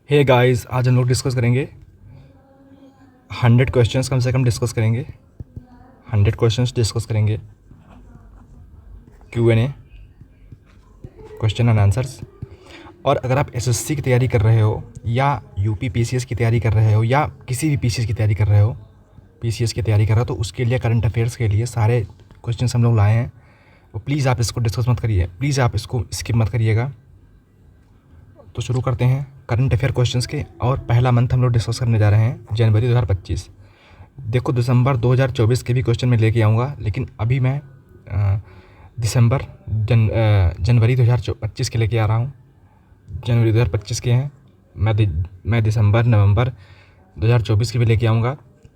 Hey guys, आज हम लोग डिस्कस करेंगे 100 क्वेश्चंस कम से कम डिस्कस करेंगे। 100 क्वेश्चंस डिस्कस करेंगे, Q&A, क्वेश्चन एंड आंसर्स। और अगर आप एसएससी की तैयारी कर रहे हो या यूपी पीसीएस की तैयारी कर रहे हो या किसी भी पीसीएस की तैयारी कर रहे हो, पीसीएस की तैयारी कर रहे हो, तो उसके लिए करंट अफेयर्स के लिए सारे क्वेश्चंस हम लोग लाए हैं। तो प्लीज़ आप इसको डिस्कस मत करिए, प्लीज़ आप इसको स्किप मत करिएगा। तो शुरू करते हैं करंट अफेयर क्वेश्चंस के। और पहला मंथ हम लोग डिस्कस करने जा रहे हैं जनवरी 2025। देखो, दिसंबर 2024 के भी क्वेश्चन मैं लेके आऊँगा, लेकिन अभी मैं जनवरी 2025 के लेके आ रहा हूँ। जनवरी 2025 के हैं। मैं दिसंबर नवंबर 2024 के भी लेके आऊँगा,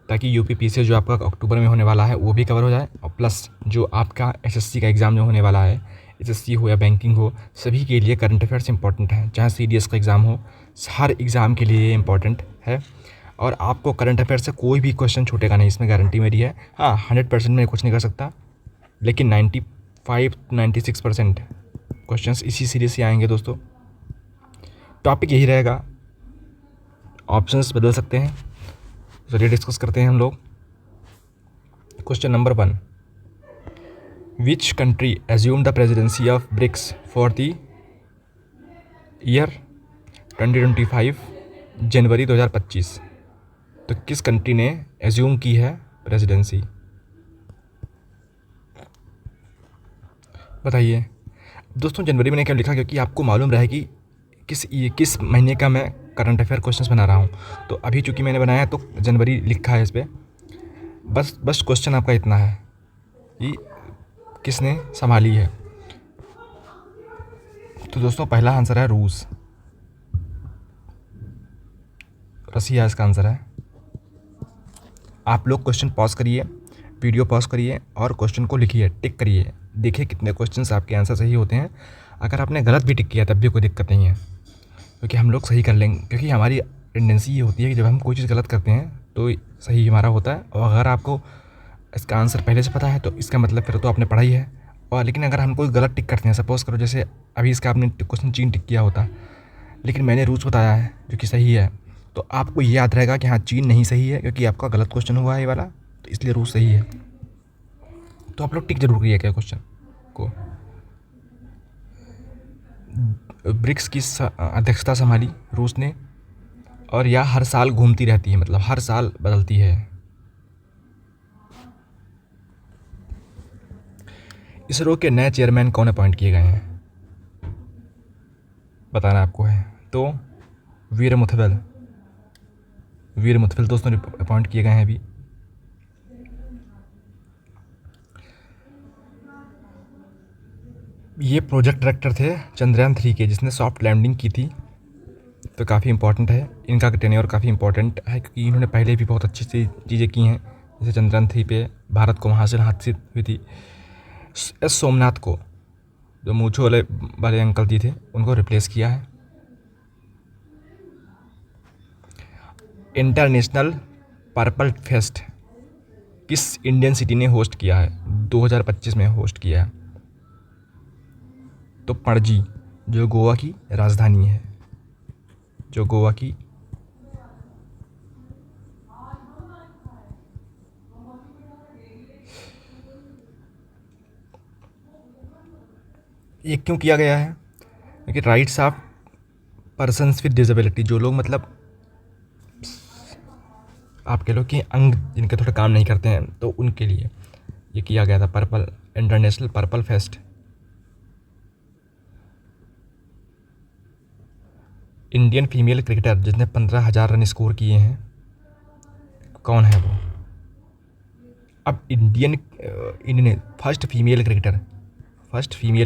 ताकि यूपी पीसीएस जो आपका अक्टूबर में होने वाला है वो भी कवर हो जाए, और प्लस जो आपका एसएससी का एग्ज़ाम जो होने वाला है, एसएससी हो या बैंकिंग हो, सभी के लिए करंट अफेयर्स इंपॉर्टेंट है। चाहे सीडीएस का एग्ज़ाम हो, हर एग्ज़ाम के लिए ये इंपॉर्टेंट है। और आपको करंट अफेयर से कोई भी क्वेश्चन छूटेगा नहीं, इसमें गारंटी मेरी है। हाँ, 100% मैं कुछ नहीं कर सकता, लेकिन 95-96% क्वेश्चंस इसी सीरीज से आएंगे दोस्तों। टॉपिक यही रहेगा, ऑप्शंस बदल सकते हैं। चलिए डिस्कस करते हैं हम लोग। Question number 1, which country assume the presidency of BRICS for the year 2025 जनवरी 2025। तो किस कंट्री ने एज्यूम की है प्रेसिडेंसी, बताइए दोस्तों। जनवरी मैंने क्या लिखा, क्योंकि आपको मालूम रहे कि किस महीने का मैं करंट अफेयर क्वेश्चंस बना रहा हूँ। तो अभी चूँकि मैंने बनाया तो जनवरी लिखा है इस पर। बस क्वेश्चन आपका इतना है कि किसने संभाली है। तो दोस्तों पहला आंसर है रूस, रसिया इसका आंसर है। आप लोग क्वेश्चन पॉज करिए, वीडियो पॉज करिए और क्वेश्चन को लिखिए, टिक करिए, देखिए कितने क्वेश्चंस आपके आंसर सही होते हैं। अगर आपने गलत भी टिक किया तब भी कोई दिक्कत नहीं है, क्योंकि हम लोग सही कर लेंगे। क्योंकि हमारी टेंडेंसी ये होती है कि जब हम कोई चीज़ गलत करते हैं तो सही हमारा होता है। और अगर आपको इसका आंसर पहले से पता है तो इसका मतलब फिर तो आपने पढ़ा ही है। और लेकिन अगर हम कोई गलत टिक करते हैं, सपोज़ करो जैसे अभी इसका आपने क्वेश्चन चीन टिक किया होता, लेकिन मैंने रूस बताया है जो कि सही है, तो आपको ये याद रहेगा कि हाँ चीन नहीं सही है, क्योंकि आपका गलत क्वेश्चन हुआ है ये वाला, तो इसलिए रूस सही है। तो आप लोग टिक जरूर करिए क्या क्वेश्चन को। ब्रिक्स की अध्यक्षता संभाली रूस ने, और यह हर साल घूमती रहती है, मतलब हर साल बदलती है। इसरो के नए चेयरमैन कौन अपॉइंट किए गए हैं, बताना आपको है। तो वीर मुथवल दोस्तों अपॉइंट किए गए हैं अभी। ये प्रोजेक्ट डायरेक्टर थे चंद्रयान 3 के, जिसने सॉफ्ट लैंडिंग की थी। तो काफ़ी इंपॉर्टेंट है, इनका टेन्योर काफ़ी इंपॉर्टेंट है, क्योंकि इन्होंने पहले भी बहुत अच्छी सी चीज़ें की हैं। जैसे चंद्रयान 3 पे भारत को वहाँ से हासिल हुई थी। एस सोमनाथ को, जो मूंछों वाले अंकल जी थे, उनको रिप्लेस किया है। इंटरनेशनल पर्पल फेस्ट किस इंडियन सिटी ने होस्ट किया है, 2025 में होस्ट किया है? तो पणजी, जो गोवा की राजधानी है, जो गोवा की। ये क्यों किया गया है? क्योंकि rights of persons with disability, जो लोग मतलब आप कह लो कि अंग जिनके थोड़े काम नहीं करते हैं, तो उनके लिए ये किया गया था international purple fest. Indian female cricketer जिसने 15,000 रन स्कोर किए हैं, कौन है वो? अब इंडियन फर्स्ट फीमेल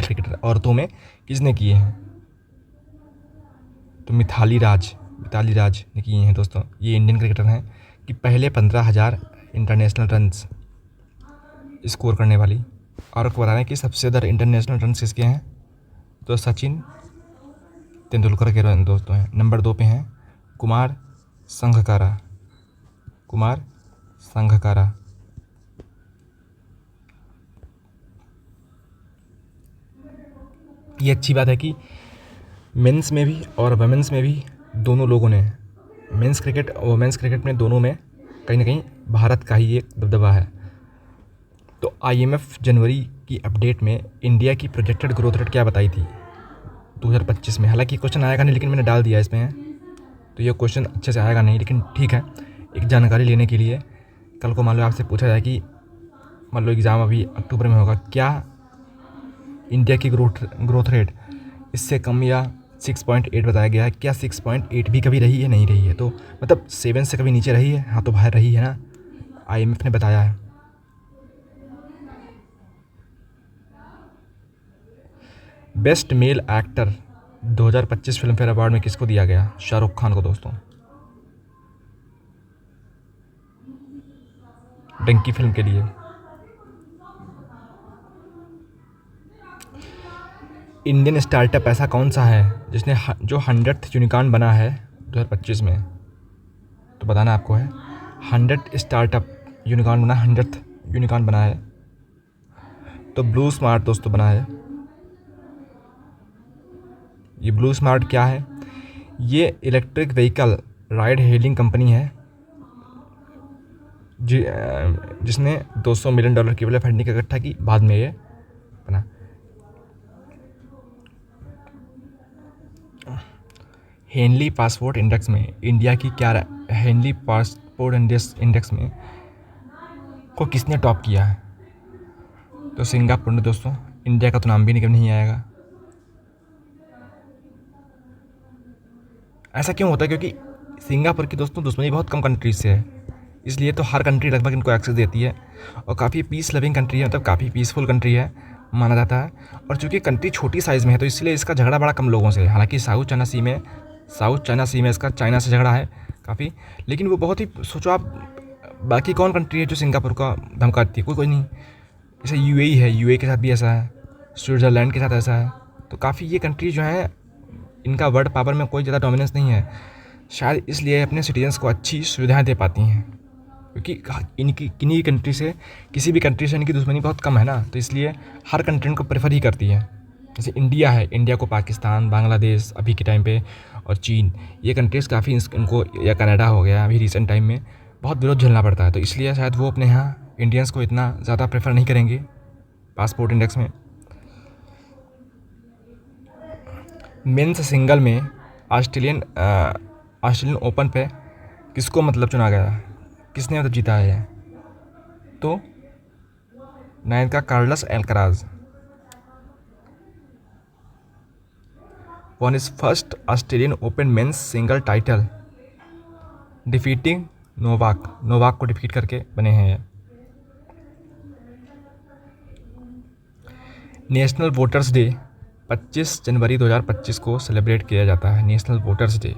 क्रिकेटर औरतों में किसने किए हैं? तो मिताली राज ने किए हैं दोस्तों। ये इंडियन क्रिकेटर हैं कि पहले 15,000 इंटरनेशनल रन्स स्कोर करने वाली। और आपको बता रहे हैं कि सबसे ज़्यादा इंटरनेशनल रन्स किसके हैं? तो सचिन तेंदुलकर के रन दोस्तों हैं। नंबर 2 पे हैं कुमार संगकारा। ये अच्छी बात है कि मेंस में भी और वुमेंस में भी दोनों लोगों ने मेंस क्रिकेट और वुमेंस क्रिकेट में दोनों में कहीं ना कहीं भारत का ही एक दबदबा है। तो आईएमएफ जनवरी की अपडेट में इंडिया की प्रोजेक्टेड ग्रोथ रेट क्या बताई थी 2025 में। हालांकि क्वेश्चन आएगा नहीं, लेकिन मैंने डाल दिया इसमें, तो ये क्वेश्चन अच्छे से आएगा नहीं, लेकिन ठीक है, एक जानकारी लेने के लिए। कल को मान लो आपसे पूछा जाए कि मान लो एग्ज़ाम अभी अक्टूबर में होगा, क्या इंडिया की ग्रोथ रेट इससे कम या 6.8 बताया गया है, क्या 6.8 भी कभी रही है? नहीं रही है। तो मतलब 7 से कभी नीचे रही है? हाँ, तो बाहर रही है ना, आईएमएफ ने बताया है। Best male actor 2025 film fair award में किसको दिया गया? शाहरुख खान को दोस्तों, डंकी फिल्म के लिए। इंडियन स्टार्टअप ऐसा कौन सा है जिसने जो 100th यूनिकॉर्न बना है 2025 में? तो बताना आपको है। 100 स्टार्टअप यूनिकॉर्न बना, 100th यूनिकॉर्न बना है, तो ब्लू स्मार्ट दोस्तों बना है। ये ब्लू स्मार्ट क्या है? ये electric vehicle ride hailing company है जिसने $200 मिलियन की वाले फंडिंग इकट्ठा की, बाद में ये बना। हेनली पासपोर्ट इंडेक्स में इंडिया की क्या हेनली पासपोर्ट इंडेक्स में को किसने टॉप किया है? तो सिंगापुर ने दोस्तों। इंडिया का तो नाम भी नहीं आएगा। ऐसा क्यों होता है? क्योंकि सिंगापुर की दोस्तों दुश्मनी बहुत कम कंट्रीज से है, इसलिए तो हर कंट्री लगभग इनको एक्सेस देती है, और काफ़ी पीस लविंग कंट्री है, मतलब काफ़ी पीसफुल कंट्री है माना जाता है। और चूँकि कंट्री छोटी साइज़ में है, तो इसलिए इसका झगड़ा बड़ा कम लोगों से है। हालांकि साउथ चाइना सी में इसका चाइना से झगड़ा है काफ़ी, लेकिन वो बहुत ही, सोचो आप, बाकी कौन कंट्री है जो सिंगापुर का धमकाती है? कोई नहीं। जैसे यूएई है, यूएई के साथ भी ऐसा है, स्विट्ज़रलैंड के साथ ऐसा है। तो काफ़ी ये कंट्री जो है, इनका वर्ल्ड पावर में कोई ज़्यादा डोमिनेंस नहीं है, शायद इसलिए अपने सिटीजन्स को अच्छी सुविधाएं दे पाती हैं, क्योंकि किन्हीं कंट्री से, किसी भी कंट्री से इनकी दुश्मनी बहुत कम है ना, तो इसलिए हर कंट्री इनको प्रेफर ही करती है। जैसे इंडिया है, इंडिया को पाकिस्तान, बांग्लादेश अभी के टाइम पे, और चीन, ये कंट्रीज़ काफ़ी इनको, या कनाडा हो गया अभी रिसेंट टाइम में, बहुत विरोध झेलना पड़ता है। तो इसलिए शायद वो अपने यहाँ इंडियंस को इतना ज़्यादा प्रेफर नहीं करेंगे पासपोर्ट इंडेक्स में। मेंस सिंगल में ऑस्ट्रेलियन ओपन पे किसको मतलब चुना गया? किसने मतलब जीता है? तो नाइन का Carlos Alcaraz one is first Australian open men's single title defeating Novak को डिफीट करके बने हैं। नेशनल वोटर्स डे 25 जनवरी 2025 को सेलिब्रेट किया जाता है, नेशनल वोटर्स डे।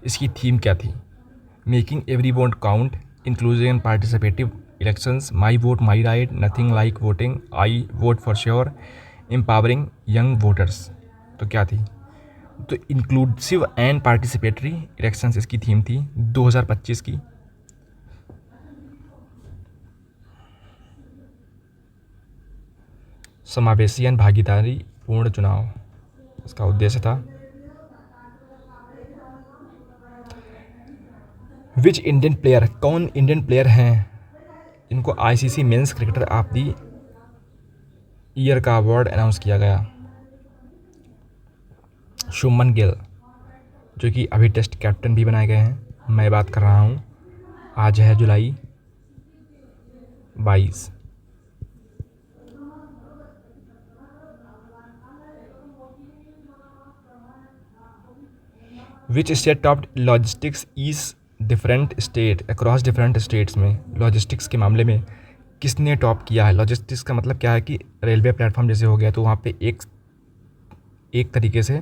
इसकी थीम क्या थी? Making every vote count, inclusive and participative elections, my vote my right, nothing like voting, I vote for sure, empowering young voters. तो क्या थी? तो इंक्लूसिव एंड पार्टिसिपेटरी इलेक्शंस इसकी थीम थी 2025 की। समावेशी एवं भागीदारी पूर्ण चुनाव इसका उद्देश्य था। विच इंडियन प्लेयर, कौन इंडियन प्लेयर हैं इनको ICC men's cricketer of the year का अवार्ड अनाउंस किया गया? शुभमन गिल, जो कि अभी टेस्ट कैप्टन भी बनाए गए हैं। मैं बात कर रहा हूँ, आज है जुलाई 22। Which state top logistics is different state across different states में? लॉजिस्टिक्स के मामले में किसने टॉप किया है? लॉजिस्टिक्स का मतलब क्या है कि रेलवे प्लेटफॉर्म जैसे हो गया, तो वहाँ पे एक तरीके से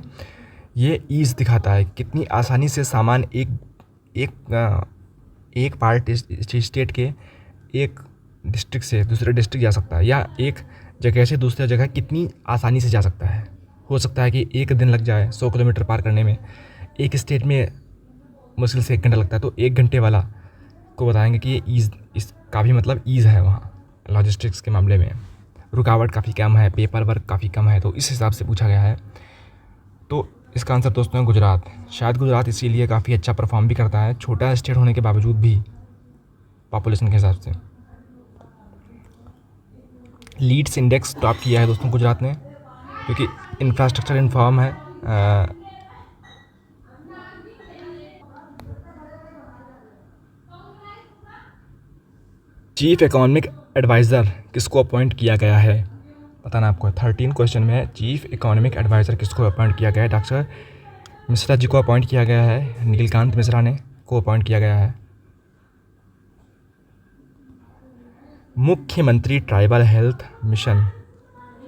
ये ईज़ दिखाता है, कितनी आसानी से सामान एक पार्ट स्टेट के एक डिस्ट्रिक्ट से दूसरे डिस्ट्रिक्ट जा सकता है, या एक जगह से दूसरी जगह कितनी आसानी से जा सकता है। हो सकता है कि 1 दिन लग जाए 100 किलोमीटर पार करने में, एक स्टेट में मुश्किल से 1 घंटा लगता है, तो 1 घंटे वाला को बताएंगे कि ये ईज़, इसका भी मतलब ईज़ है वहाँ लॉजिस्टिक्स के मामले में। रुकावट काफ़ी कम है, पेपर वर्क काफ़ी कम है, तो इस हिसाब से पूछा गया है। तो इसका आंसर दोस्तों है गुजरात। शायद गुजरात इसीलिए काफ़ी अच्छा परफॉर्म भी करता है, छोटा स्टेट होने के बावजूद भी पॉपुलेशन के हिसाब से। लीड्स इंडेक्स टॉप किया है दोस्तों गुजरात ने, क्योंकि इंफ्रास्ट्रक्चर इन्फॉर्म है। चीफ इकोनॉमिक एडवाइज़र किसको अपॉइंट किया गया है, पता ना आपको। 13 क्वेश्चन में चीफ इकोनॉमिक एडवाइज़र किसको अपॉइंट किया गया है। डॉक्टर मिश्रा जी को अपॉइंट किया गया है, नीलकांत मिश्रा ने को अपॉइंट किया गया है। मुख्यमंत्री ट्राइबल हेल्थ मिशन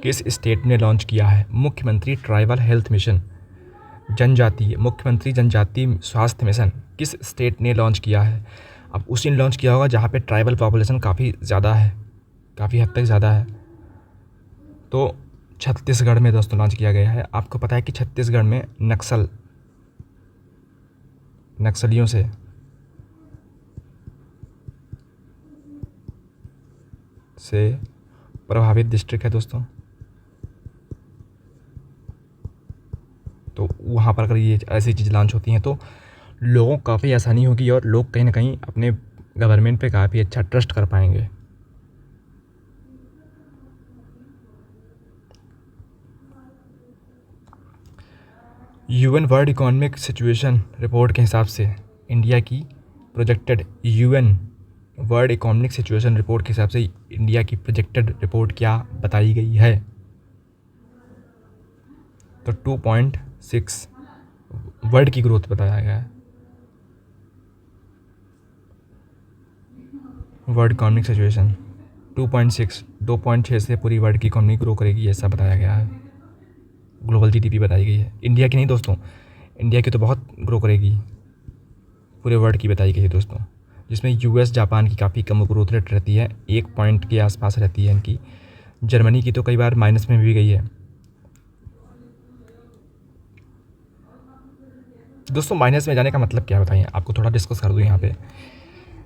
किस स्टेट ने लॉन्च किया है। मुख्यमंत्री ट्राइबल हेल्थ मिशन जनजातीय मुख्यमंत्री जनजातीय स्वास्थ्य मिशन किस स्टेट ने लॉन्च किया है। अब उसी ने लॉन्च किया होगा जहाँ पे ट्राइबल पॉपुलेशन काफ़ी ज़्यादा है, काफ़ी हद तक ज़्यादा है। तो छत्तीसगढ़ में दोस्तों लॉन्च किया गया है। आपको पता है कि छत्तीसगढ़ में नक्सलियों से प्रभावित डिस्ट्रिक्ट है दोस्तों। तो वहाँ पर अगर ये ऐसी चीज़ लॉन्च होती हैं तो लोगों को काफ़ी आसानी होगी और लोग कहीं ना कहीं अपने गवर्नमेंट पे काफ़ी अच्छा ट्रस्ट कर पाएंगे। UN world economic situation report के हिसाब से इंडिया की projected UN world economic situation report के हिसाब से इंडिया की प्रोजेक्टेड रिपोर्ट क्या बताई गई है। तो 2.6 वर्ल्ड की ग्रोथ बताया गया है। वर्ल्ड इकोनॉमिक सिचुएशन 2.6 से पूरी वर्ल्ड की इकोनॉमी ग्रो करेगी, ऐसा बताया गया है। ग्लोबल जीडीपी बताई गई है, इंडिया की नहीं दोस्तों, इंडिया की तो बहुत ग्रो करेगी, पूरे वर्ल्ड की बताई गई है दोस्तों। जिसमें यूएस जापान की काफ़ी कम ग्रोथ रेट रहती है, 1 पॉइंट के आसपास रहती है इनकी। जर्मनी की तो कई बार माइनस में भी गई है। दोस्तों माइनस में जाने का मतलब क्या बताइए, आपको थोड़ा डिस्कस कर दूँ यहाँ पे।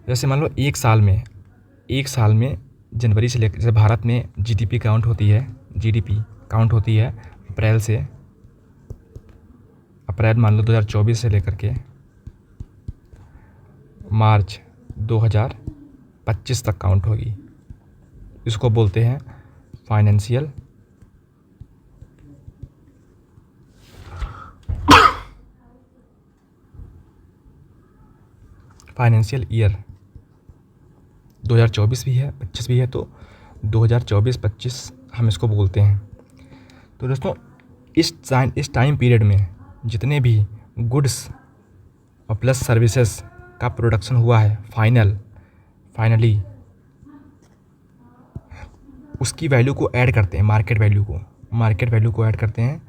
जैसे मान लो एक साल में जनवरी से लेकर, जैसे भारत में जीडीपी काउंट होती है, जीडीपी काउंट होती है अप्रैल मान लो 2024 से लेकर के मार्च 2025 तक काउंट होगी। इसको बोलते हैं फाइनेंशियल ईयर। 2024 भी है, 25 भी है, तो 2024-25 हम इसको बोलते हैं। तो दोस्तों इस टाइम पीरियड में जितने भी गुड्स और प्लस सर्विसेज का प्रोडक्शन हुआ है फाइनली उसकी वैल्यू को ऐड करते हैं, मार्केट वैल्यू को ऐड करते हैं,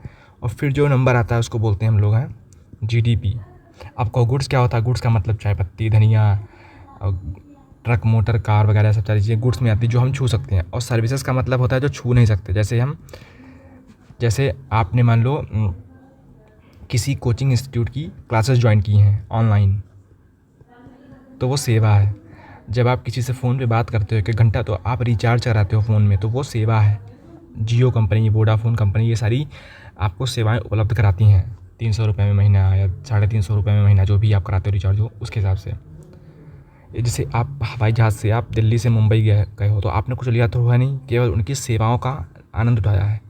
और फिर जो नंबर आता है उसको बोलते हैं हम लोग हैं जीडीपी। आपको गुड्स क्या होता है, गुड्स का मतलब चाय पत्ती, धनिया, ट्रक, मोटर, कार वगैरह सब सारी चीज़ें गुड्स में आती है जो हम छू सकते हैं। और सर्विसेज का मतलब होता है जो छू नहीं सकते। जैसे आपने मान लो किसी कोचिंग इंस्टीट्यूट की क्लासेस ज्वाइन की हैं ऑनलाइन, तो वो सेवा है। जब आप किसी से फ़ोन पे बात करते हो 1 घंटा, तो आप रिचार्ज कराते हो फ़ोन में, तो वो सेवा है। जियो कंपनी, वोडाफोन कंपनी, ये सारी आपको सेवाएं उपलब्ध कराती हैं 300 रुपये में महीना या 350 रुपये में महीना, जो भी आप कराते हो रिचार्ज हो उसके हिसाब से। जैसे आप हवाई जहाज़ से आप दिल्ली से मुंबई गए हो, तो आपने कुछ लिया तो हुआ नहीं, केवल उनकी सेवाओं का आनंद उठाया है।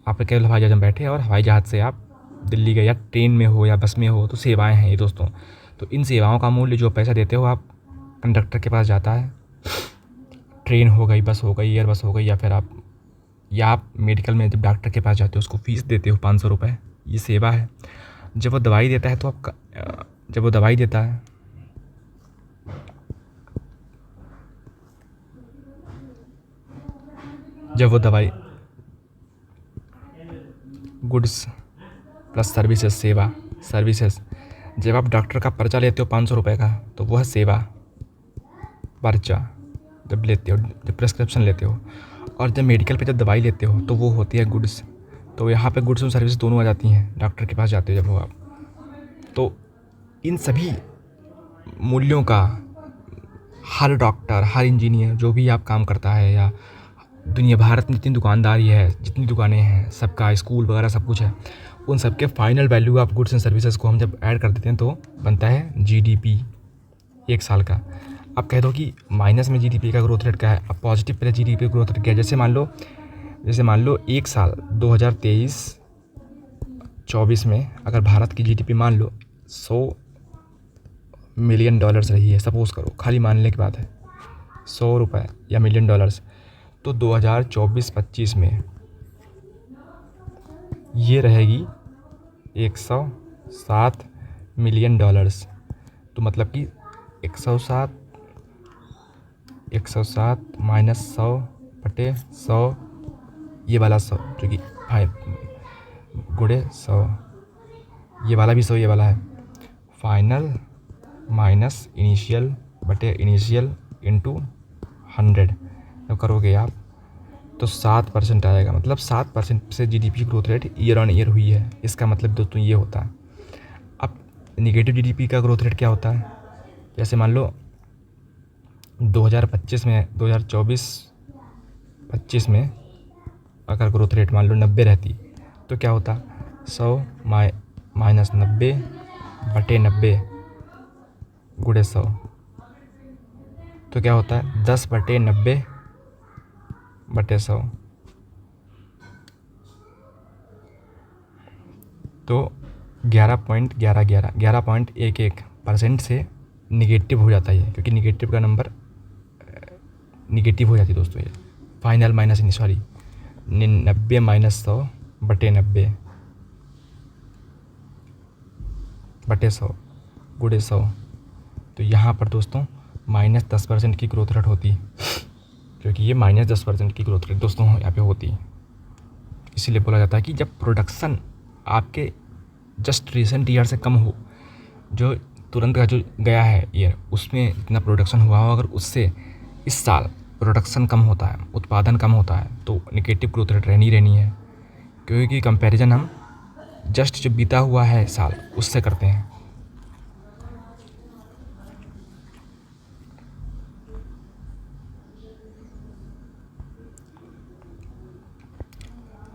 आप केवल हवाई जहाज़ में बैठे और हवाई जहाज़ से आप दिल्ली गए, या ट्रेन में हो या बस में हो, तो सेवाएं हैं ये दोस्तों। तो इन सेवाओं का मूल्य जो पैसा देते हो आप कंडक्टर के पास जाता है। ट्रेन हो गई, बस हो गई, एयर बस हो गई, या आप मेडिकल में जब डॉक्टर के पास जाते हो उसको फ़ीस देते हो 500 रुपये, ये सेवा है। जब वो दवाई देता है तो जब वो दवाई देता है गुड्स प्लस सर्विसेज, जब आप डॉक्टर का पर्चा लेते हो 500 रुपये का, तो वह सेवा पर्चा जब लेते हो, जब प्रेस्क्रिप्शन लेते हो, और जब मेडिकल पे जब दवाई लेते हो तो वो होती है गुड्स। तो यहाँ पे गुड्स और सर्विस दोनों आ जाती हैं। डॉक्टर के पास जाते हो जब हो आप, तो इन सभी मूल्यों का हर डॉक्टर, हर इंजीनियर, जो भी आप काम करता है, या भारत में जितनी दुकानदारी है, जितनी दुकानें हैं, सबका स्कूल वगैरह सब कुछ है, उन सब के final value of goods and services को हम जब ऐड कर देते हैं तो बनता है जीडीपी एक साल का। अब कह दो कि माइनस में जीडीपी का ग्रोथ रेट क्या है, अब पॉजिटिव पहले जीडीपी ग्रोथ रेट क्या है। जैसे मान लो एक साल 2023-24 में अगर भारत की जीडीपी मान लो $100 मिलियन रही है, सपोज़ करो, खाली मानने की बात है, $100 या मिलियन डॉलर्स, तो 2024-25 में ये रहेगी $107 मिलियन। तो मतलब कि 107 माइनस 100/100, ये वाला 100 जो कि 5 गुणे 100, ये वाला भी 100 ये वाला है, फाइनल माइनस इनिशियल इंटू 100 जब करोगे आप तो 7% आएगा। मतलब 7% से GDP growth rate year on year हुई है। इसका मतलब दोस्तों ये होता है। अब निगेटिव जीडीपी का ग्रोथ रेट क्या होता है, जैसे मान लो 2024-25 में अगर ग्रोथ रेट मान लो 90 रहती तो क्या होता, 100 माइनस 90/90 गुणे 100, तो क्या होता है 10/90/100, तो 11.11% से निगेटिव हो जाता है, क्योंकि निगेटिव का नंबर निगेटिव हो जाती है दोस्तों। ये फाइनल माइनस 90 माइनस 100/90/100 गुणे 100, तो यहाँ पर दोस्तों -10% की ग्रोथ रेट होती, क्योंकि ये -10% की ग्रोथ रेट दोस्तों यहाँ पे होती। इसीलिए बोला जाता है कि जब प्रोडक्शन आपके जस्ट रिसेंट ईयर से कम हो, जो तुरंत का जो गया है ईयर उसमें जितना प्रोडक्शन हुआ हो, अगर उससे इस साल प्रोडक्शन कम होता है, उत्पादन कम होता है, तो नेगेटिव ग्रोथ रेट रहनी है, क्योंकि कंपैरिजन हम जस्ट जो बीता हुआ है साल उससे करते हैं।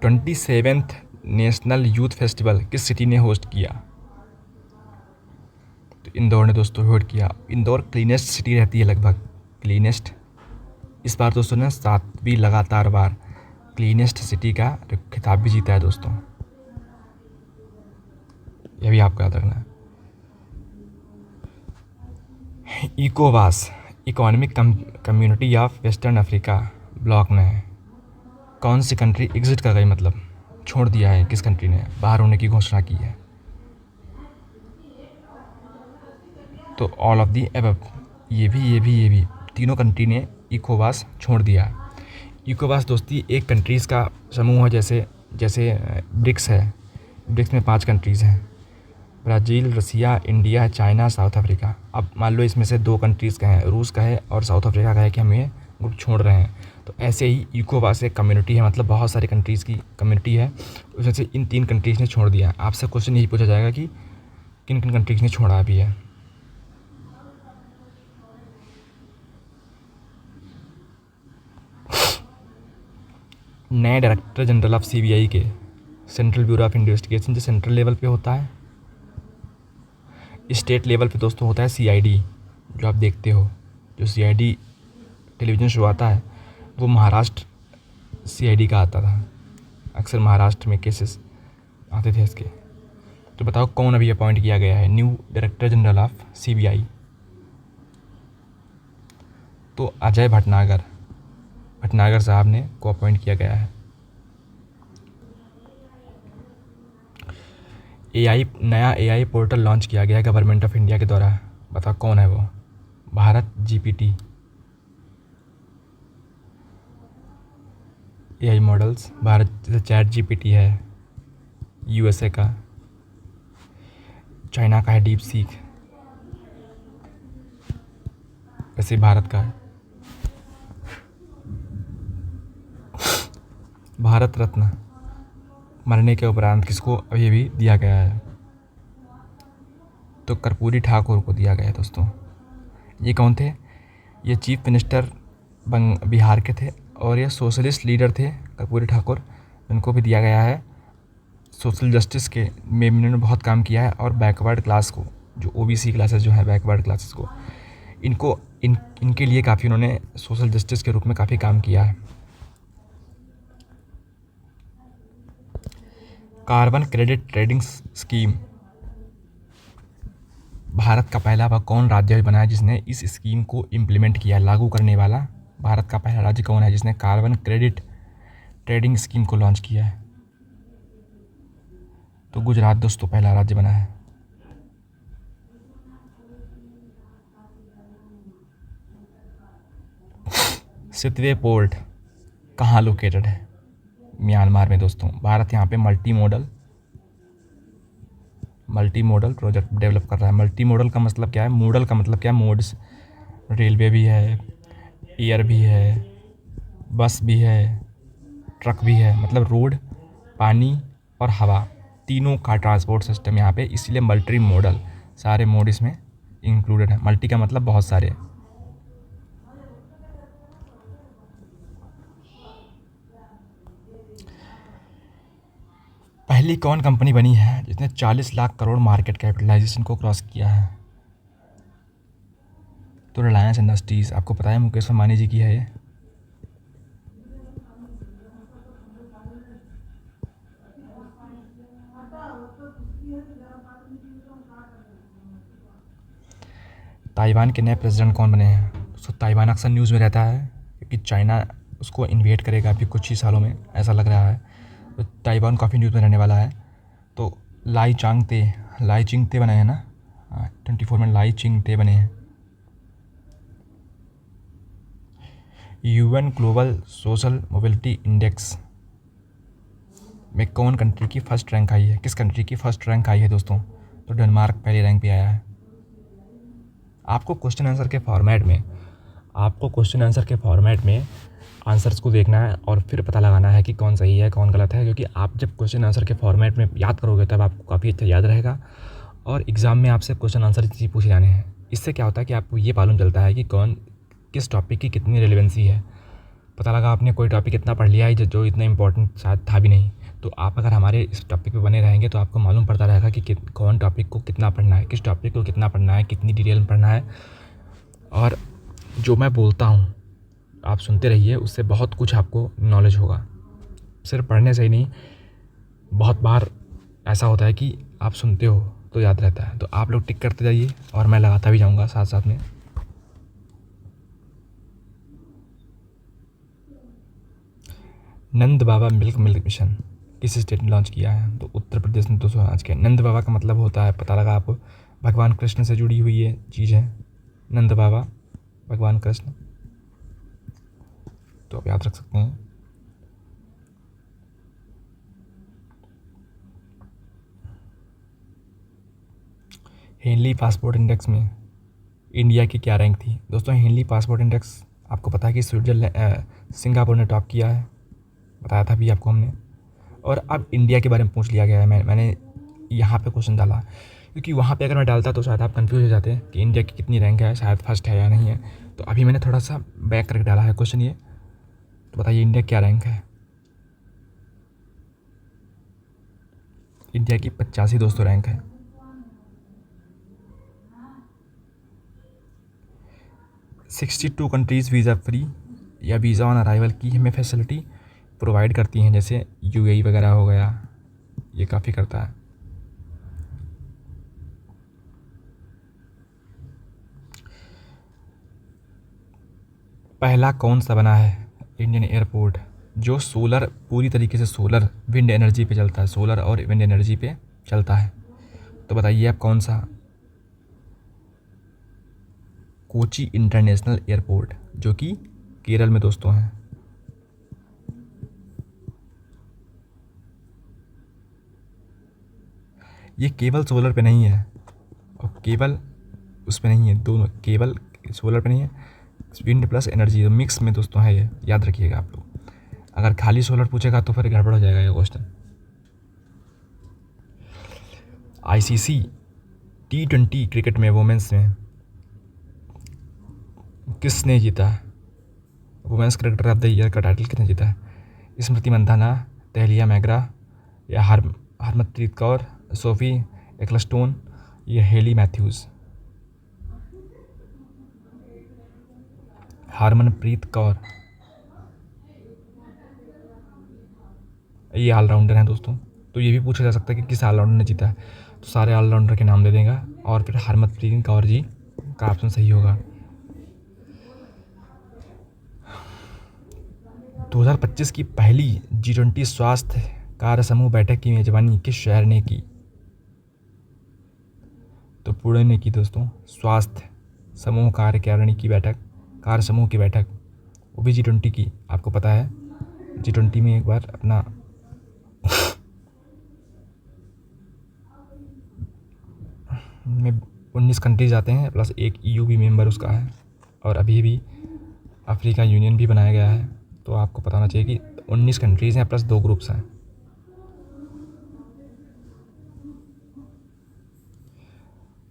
Twenty 27th national youth festival किस सिटी ने होस्ट किया, तो इंदौर ने दोस्तों होस्ट किया। इंदौर क्लीनेस्ट सिटी रहती है, लगभग क्लीनेस्ट। इस बार दोस्तों ने 7वीं लगातार बार क्लीनेस्ट सिटी का खिताब भी जीता है दोस्तों, यह भी आपको याद रखना है। इकोवास economic community of western Africa bloc में कौन सी कंट्री एग्जिट कर गई, मतलब छोड़ दिया है, किस कंट्री ने बाहर होने की घोषणा की है, तो ऑल ऑफ दी एबव, ये भी तीनों कंट्री ने इकोवास छोड़ दिया। इकोवास दोस्ती एक कंट्रीज़ का समूह है, जैसे ब्रिक्स है। ब्रिक्स में 5 कंट्रीज़ हैं, ब्राज़ील, रसिया, इंडिया, चाइना, साउथ अफ्रीका। अब मान लो इसमें से 2 कंट्रीज़ का है, रूस का है और साउथ अफ्रीका का है कि हम ये ग्रुप छोड़ रहे हैं। तो ऐसे ही इकोवास एक कम्युनिटी है, मतलब बहुत सारे कंट्रीज़ की कम्युनिटी है, उसमें से इन 3 कंट्रीज़ ने छोड़ दिया। आपसे क्वेश्चन यही पूछा जाएगा कि किन किन कंट्रीज़ ने छोड़ा भी है। नए डायरेक्टर जनरल ऑफ सीबीआई के, सेंट्रल ब्यूरो ऑफ इन्वेस्टिगेशन, जो सेंट्रल लेवल पे होता है, स्टेट लेवल पे दोस्तों होता है सीआईडी, जो आप देखते हो, जो सीआईडी टेलीविज़न शो आता है वो महाराष्ट्र सीआईडी का आता था, अक्सर महाराष्ट्र में केसेस आते थे इसके। तो बताओ कौन अभी अपॉइंट किया गया है new director general of CBI, तो अजय भटनागर साहब ने को अपॉइंट किया गया है। नया एआई पोर्टल लॉन्च किया गया है गवर्नमेंट ऑफ इंडिया के द्वारा, बताओ कौन है वो, Bharat GPT. AI models Bharat, जैसे चैट जीपीटी है यूएसए का, चाइना का है डीप सीक, वैसे भारत का है भारत रत्न मरने के उपरांत किसको अभी भी दिया गया है, तो कर्पूरी ठाकुर को दिया गया है दोस्तों। ये कौन थे, ये चीफ मिनिस्टर बिहार के थे और ये सोशलिस्ट लीडर थे कर्पूरी ठाकुर, इनको भी दिया गया है सोशल जस्टिस के में इन्होंने बहुत काम किया है, और बैकवर्ड क्लास को, जो ओबीसी क्लासेस जो है, बैकवर्ड क्लासेस को, इनको इनके लिए काफ़ी उन्होंने सोशल जस्टिस के रूप में काफ़ी काम किया है। Carbon credit trading scheme, Bharat का पहला वह कौन राज्य बना है जिसने इस स्कीम को इम्प्लीमेंट किया, लागू करने वाला भारत का पहला राज्य कौन है जिसने कार्बन क्रेडिट ट्रेडिंग स्कीम को लॉन्च किया है? तो गुजरात दोस्तों पहला राज्य बना है। सितवे पोर्ट कहाँ लोकेटेड है? म्यांमार में दोस्तों। भारत यहाँ पे मल्टी मॉडल प्रोजेक्ट डेवलप कर रहा है। मल्टी मॉडल का मतलब क्या है? मॉडल का मतलब क्या है? मोड्स, रेलवे भी है, एयर भी है, बस भी है, ट्रक भी है, मतलब रोड, पानी और हवा, तीनों का ट्रांसपोर्ट सिस्टम यहाँ पे, इसलिए मल्टी मॉडल, सारे मोड इसमें इंक्लूडेड है। मल्टी का मतलब बहुत सारे। पहली कौन कंपनी बनी है जिसने 40 लाख करोड़ मार्केट कैपिटलाइजेशन को क्रॉस किया है? तो रिलायंस इंडस्ट्रीज़, आपको पता है मुकेश अंबानी जी की है ये। ताइवान के नए प्रेसिडेंट कौन बने हैं? तो ताइवान अक्सर न्यूज़ में रहता है क्योंकि चाइना उसको इन्वेट करेगा अभी कुछ ही सालों में, ऐसा लग रहा है। तो ताइवान काफ़ी न्यूज़ में रहने वाला है। तो लाई चिंग ते बने हैं ना, 24 में लाई चिंग ते बने हैं। UN global social mobility index में कौन कंट्री की फर्स्ट रैंक आई है? किस कंट्री की फर्स्ट रैंक आई है दोस्तों? तो डेनमार्क पहले रैंक पे आया है। आपको क्वेश्चन आंसर के फॉर्मेट में आंसर्स को देखना है और फिर पता लगाना है कि कौन सही है कौन गलत है, क्योंकि आप जब क्वेश्चन आंसर के फॉर्मेट में याद करोगे तब आपको काफ़ी अच्छा याद रहेगा, और एग्ज़ाम में आपसे क्वेश्चन आंसर इसी पूछे जाने हैं। इससे क्या होता है कि आपको ये मालूम चलता है कि किस टॉपिक की कितनी रेलेवेंसी है। पता लगा आपने कोई टॉपिक इतना पढ़ लिया है जो इतना इंपॉर्टेंट शायद था भी नहीं। तो आप अगर हमारे इस टॉपिक पे बने रहेंगे तो आपको मालूम पड़ता रहेगा कि कौन टॉपिक को कितना पढ़ना है, किस टॉपिक को कितना पढ़ना है, कितनी डिटेल में पढ़ना है। और जो मैं बोलता हूँ आप सुनते रहिए, उससे बहुत कुछ आपको नॉलेज होगा। सिर्फ पढ़ने से ही नहीं, बहुत बार ऐसा होता है कि आप सुनते हो तो याद रहता है। तो आप लोग टिक करते जाइए और मैं लगाता भी जाऊँगा साथ साथ में। नंद बाबा मिल्क मिशन किस स्टेट ने लॉन्च किया है? तो उत्तर प्रदेश ने दोस्तों लॉन्च किया। नंद बाबा का मतलब होता है, पता लगा आप, भगवान कृष्ण से जुड़ी हुई ये चीज़ है नंद बाबा, भगवान कृष्ण, तो आप याद रख सकते हैं। हेनली पासपोर्ट इंडेक्स में इंडिया की क्या रैंक थी? दोस्तों हेनली पासपोर्ट इंडेक्स आपको पता है कि सिंगापुर ने टॉप किया है, बताया था भी आपको हमने। और अब इंडिया के बारे में पूछ लिया गया है, मैंने यहाँ पे क्वेश्चन डाला क्योंकि वहाँ पे अगर मैं डालता तो शायद आप कंफ्यूज हो जाते कि इंडिया की कितनी रैंक है, शायद फर्स्ट है या नहीं है। तो अभी मैंने थोड़ा सा बैक करके डाला है क्वेश्चन ये। तो बताइए इंडिया क्या रैंक है? इंडिया की 85 दोस्तों रैंक है। सिक्सटी 62 कंट्रीज़ वीज़ा फ्री या वीज़ा ऑन अराइवल की हमें फैसिलिटी प्रोवाइड करती हैं, जैसे यूएई वगैरह हो गया, ये काफ़ी करता है। पहला कौन सा बना है इंडियन एयरपोर्ट जो पूरी तरीके से सोलर विंड एनर्जी पे चलता है, सोलर और विंड एनर्जी पे चलता है? तो बताइए आप कौन सा? कोची इंटरनेशनल एयरपोर्ट, जो कि केरल में दोस्तों है। ये केवल सोलर पे नहीं है और केवल उस पे नहीं है, दोनों, केवल सोलर पे नहीं है, विंड प्लस एनर्जी मिक्स में दोस्तों है ये, याद रखिएगा आप लोग। अगर खाली सोलर पूछेगा तो फिर गड़बड़ हो जाएगा ये क्वेश्चन। आईसीसी T20 क्रिकेट में वुमेंस में किसने जीता? Women's cricketer of the year का टाइटल किसने जीता है? स्मृति मंधाना, तहलिया मैगरा या हरमनप्रीत कौर, सोफी एक्लस्टोन, ये हेली मैथ्यूज़। हरमनप्रीत कौर ये ऑलराउंडर हैं दोस्तों। तो ये भी पूछा जा सकता है कि किस ऑलराउंडर ने जीता है, तो सारे ऑलराउंडर के नाम दे देगा और फिर हरमनप्रीत कौर जी का ऑप्शन सही होगा। 2025 की पहली G20 स्वास्थ्य कार्य समूह बैठक की मेजबानी किस शहर ने की? तो पुणे ने की दोस्तों। स्वास्थ्य समूह कार्यकारिणी की बैठक, कार्य समूह की बैठक, वो भी G20 की। आपको पता है G20 में एक बार अपना में 19 कंट्रीज आते हैं प्लस एक EU भी मेंबर उसका है, और अभी भी अफ्रीका यूनियन भी बनाया गया है। तो आपको पता होना चाहिए कि 19 कंट्रीज़ हैं प्लस 2 ग्रुप्स हैं।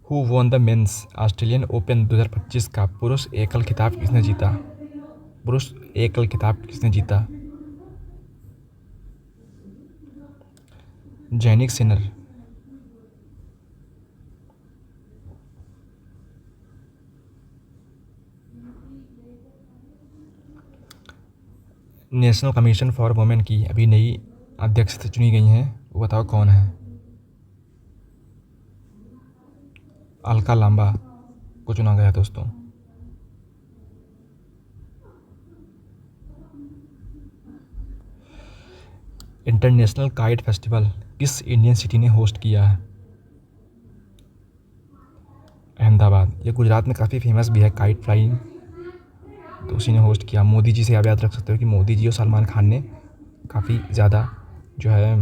Who won the men's Australian Open 2025 का पुरुष एकल खिताब किसने जीता? पुरुष एकल खिताब किसने जीता? Jannik Sinner. National commission for women की अभी नई अध्यक्ष चुनी गई हैं, वो बताओ कौन है? अलका लांबा को चुना गया दोस्तों। इंटरनेशनल काइट फेस्टिवल किस इंडियन सिटी ने होस्ट किया है? अहमदाबाद। ये गुजरात में काफ़ी फेमस भी है काइट फ्लाइंग, तो उसी ने होस्ट किया। मोदी जी से आप याद रख सकते हो कि मोदी जी और सलमान खान ने काफ़ी ज़्यादा जो है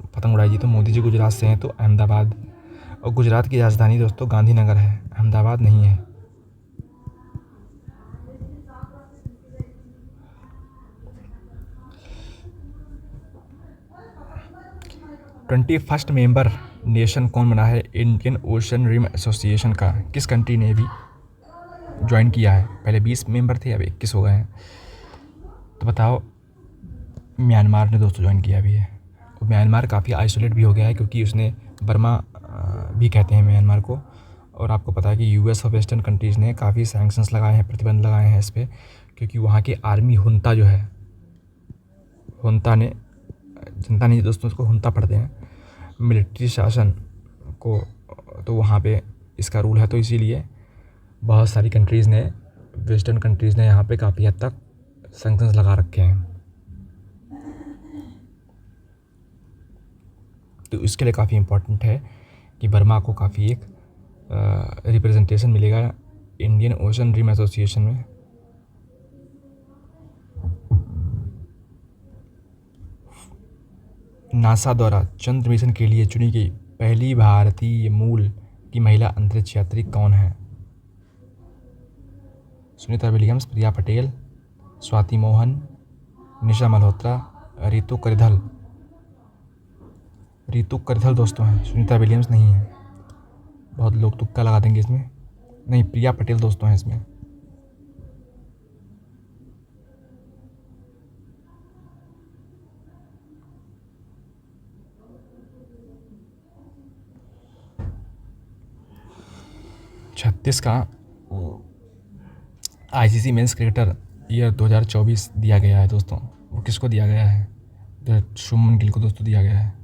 पतंग उड़ाई थी। तो मोदी जी गुजरात से हैं, तो अहमदाबाद। और गुजरात की राजधानी दोस्तों गांधीनगर है, अहमदाबाद नहीं है। 21st मेंबर नेशन कौन बना है इंडियन ओशन रिम एसोसिएशन का? किस कंट्री ने भी ज्वाइन किया है? पहले 20 मेंबर थे, अब 21 हो गए हैं। तो बताओ। म्यांमार ने दोस्तों ज्वाइन किया अभी है। और म्यांमार काफ़ी आइसोलेट भी हो गया है, क्योंकि उसने बर्मा भी कहते हैं म्यांमार को। और आपको पता है कि US और वेस्टर्न कंट्रीज़ ने काफ़ी सैंक्शंस लगाए हैं, प्रतिबंध लगाए हैं इस पर, क्योंकि वहाँ की आर्मी हुंता जो है, हुंता ने, जनता नहीं दोस्तों उसको हुंता पढ़ते हैं, मिलिट्री शासन को, तो वहाँ पे इसका रूल है। तो इसीलिए बहुत सारी कंट्रीज़ ने, वेस्टर्न कंट्रीज़ ने यहाँ पे काफ़ी हद तक सैंक्शंस लगा रखे हैं। तो इसके लिए काफ़ी इम्पोर्टेंट है कि बर्मा को काफ़ी एक रिप्रेजेंटेशन मिलेगा इंडियन ओशन रिम एसोसिएशन में। नासा द्वारा चंद्र मिशन के लिए चुनी गई पहली भारतीय मूल की महिला अंतरिक्ष यात्री कौन है? सुनीता विलियम्स, प्रिया पटेल, स्वाति मोहन, निशा मल्होत्रा, रितु करिधल। रितु करिधल दोस्तों हैं, सुनीता विलियम्स नहीं है। बहुत लोग तुक्का लगा देंगे इसमें, नहीं, प्रिया पटेल दोस्तों हैं इसमें। छत्तीस का ICC मेंस क्रिकेटर ईयर 2024 दिया गया है दोस्तों। वो किसको दिया गया है? शुभमन गिल को दोस्तों दिया गया है।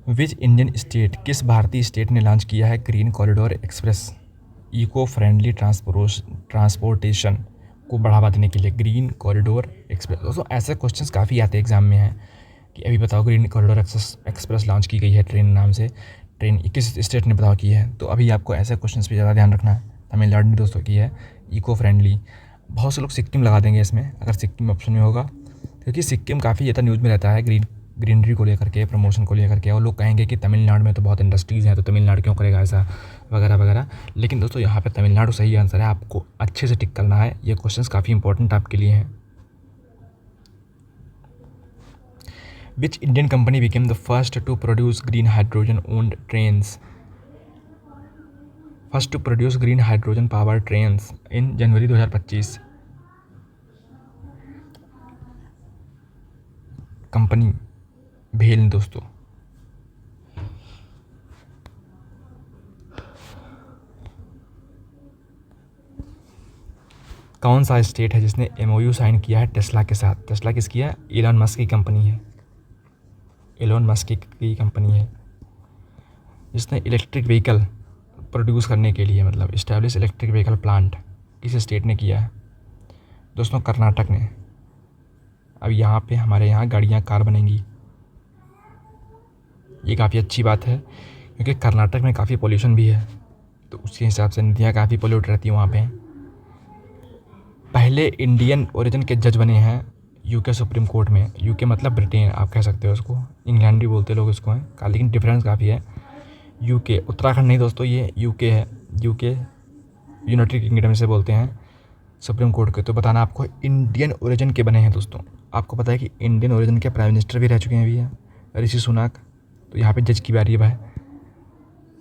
विच इंडियन स्टेट, किस भारतीय स्टेट ने लॉन्च किया है green corridor express eco friendly transportation को बढ़ावा देने के लिए? ग्रीन कॉरिडोर एक्सप्रेस दोस्तों, ऐसे क्वेश्चंस काफ़ी आते हैं एग्जाम में हैं कि अभी बताओ ग्रीन कॉरिडोर एक्सप्रेस लॉन्च की गई है ट्रेन नाम से, ट्रेन किस स्टेट ने बताओ की है? तो अभी आपको ऐसे क्वेश्चंस पे ज़्यादा ध्यान रखना है। तमिलनाडु ने दोस्तों की है इको फ्रेंडली। बहुत से लोग सिक्किम लगा देंगे इसमें, अगर सिक्किम ऑप्शन में होगा, क्योंकि सिक्किम काफ़ी ज़्यादा न्यूज़ में रहता है ग्रीनरी को लेकर के, प्रमोशन को लेकर के। और लोग कहेंगे कि तमिलनाडु में तो बहुत इंडस्ट्रीज़ हैं, तो तमिलनाडु क्यों करेगा ऐसा, वगैरह वगैरह। लेकिन दोस्तों यहाँ पे तमिलनाडु सही आंसर है, आपको अच्छे से टिक करना है। ये क्वेश्चंस काफ़ी इंपॉर्टेंट आपके लिए हैं। Which Indian company became the first to produce green hydrogen owned trains? Indian company जो है, वो पहली भारतीय कंपनी बनी है जो ग्रीन हाइड्रोजन पे चलने वाली ट्रेन बनाएगी। तो बताओ। First to produce green hydrogen power trains in January 2025। Company भेल दोस्तों। कौन सा स्टेट है जिसने MOU साइन किया है टेस्ला के साथ? टेस्ला किसकी है? एलन मस्क की कंपनी है। एलन मस्क की कंपनी है जिसने इलेक्ट्रिक व्हीकल प्रोड्यूस करने के लिए, मतलब इस्टेब्लिश इलेक्ट्रिक व्हीकल प्लांट किस स्टेट ने किया है दोस्तों? कर्नाटक ने। अब यहाँ पे हमारे यहाँ गाड़ियाँ कार बनेंगी, ये काफ़ी अच्छी बात है क्योंकि कर्नाटक में काफ़ी पोल्यूशन भी है, तो उसके हिसाब से नदियाँ काफ़ी पोल्यूट रहती हैं वहाँ पे। पहले इंडियन ओरिजिन के जज बने हैं यूके सुप्रीम कोर्ट में। यूके मतलब ब्रिटेन, आप कह सकते हो उसको, इंग्लैंड भी बोलते लोग इसको हैं, लेकिन डिफरेंस काफ़ी है। यूके, उत्तराखंड नहीं दोस्तों, ये यूके है। यूके यूनाइटेड किंगडम से बोलते हैं सुप्रीम कोर्ट के। तो बताना आपको इंडियन ओरिजिन के बने हैं दोस्तों। आपको पता है कि इंडियन ओरिजिन के प्राइम मिनिस्टर भी रह चुके हैं अभी हैं, ऋषि सुनक। तो यहाँ पे जज की बारी है भाई,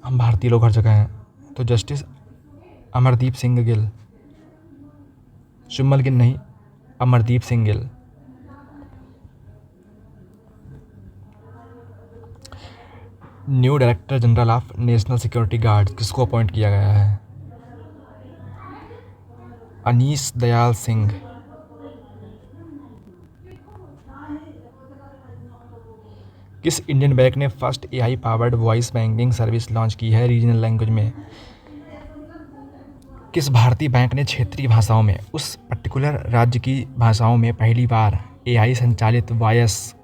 हम भारतीय लोग हर जगह हैं। तो जस्टिस अमरदीप सिंह गिल, शुमल गिल नहीं, Amardeep Singh Gill. New director general of national security guard किसको अपॉइंट किया गया है? अनीस दयाल सिंह। किस इंडियन बैंक ने first AI powered voice banking service launch की है रीजनल लैंग्वेज में? किस भारतीय बैंक ने क्षेत्रीय भाषाओं में, उस पर्टिकुलर राज्य की भाषाओं में पहली बार AI संचालित वॉइस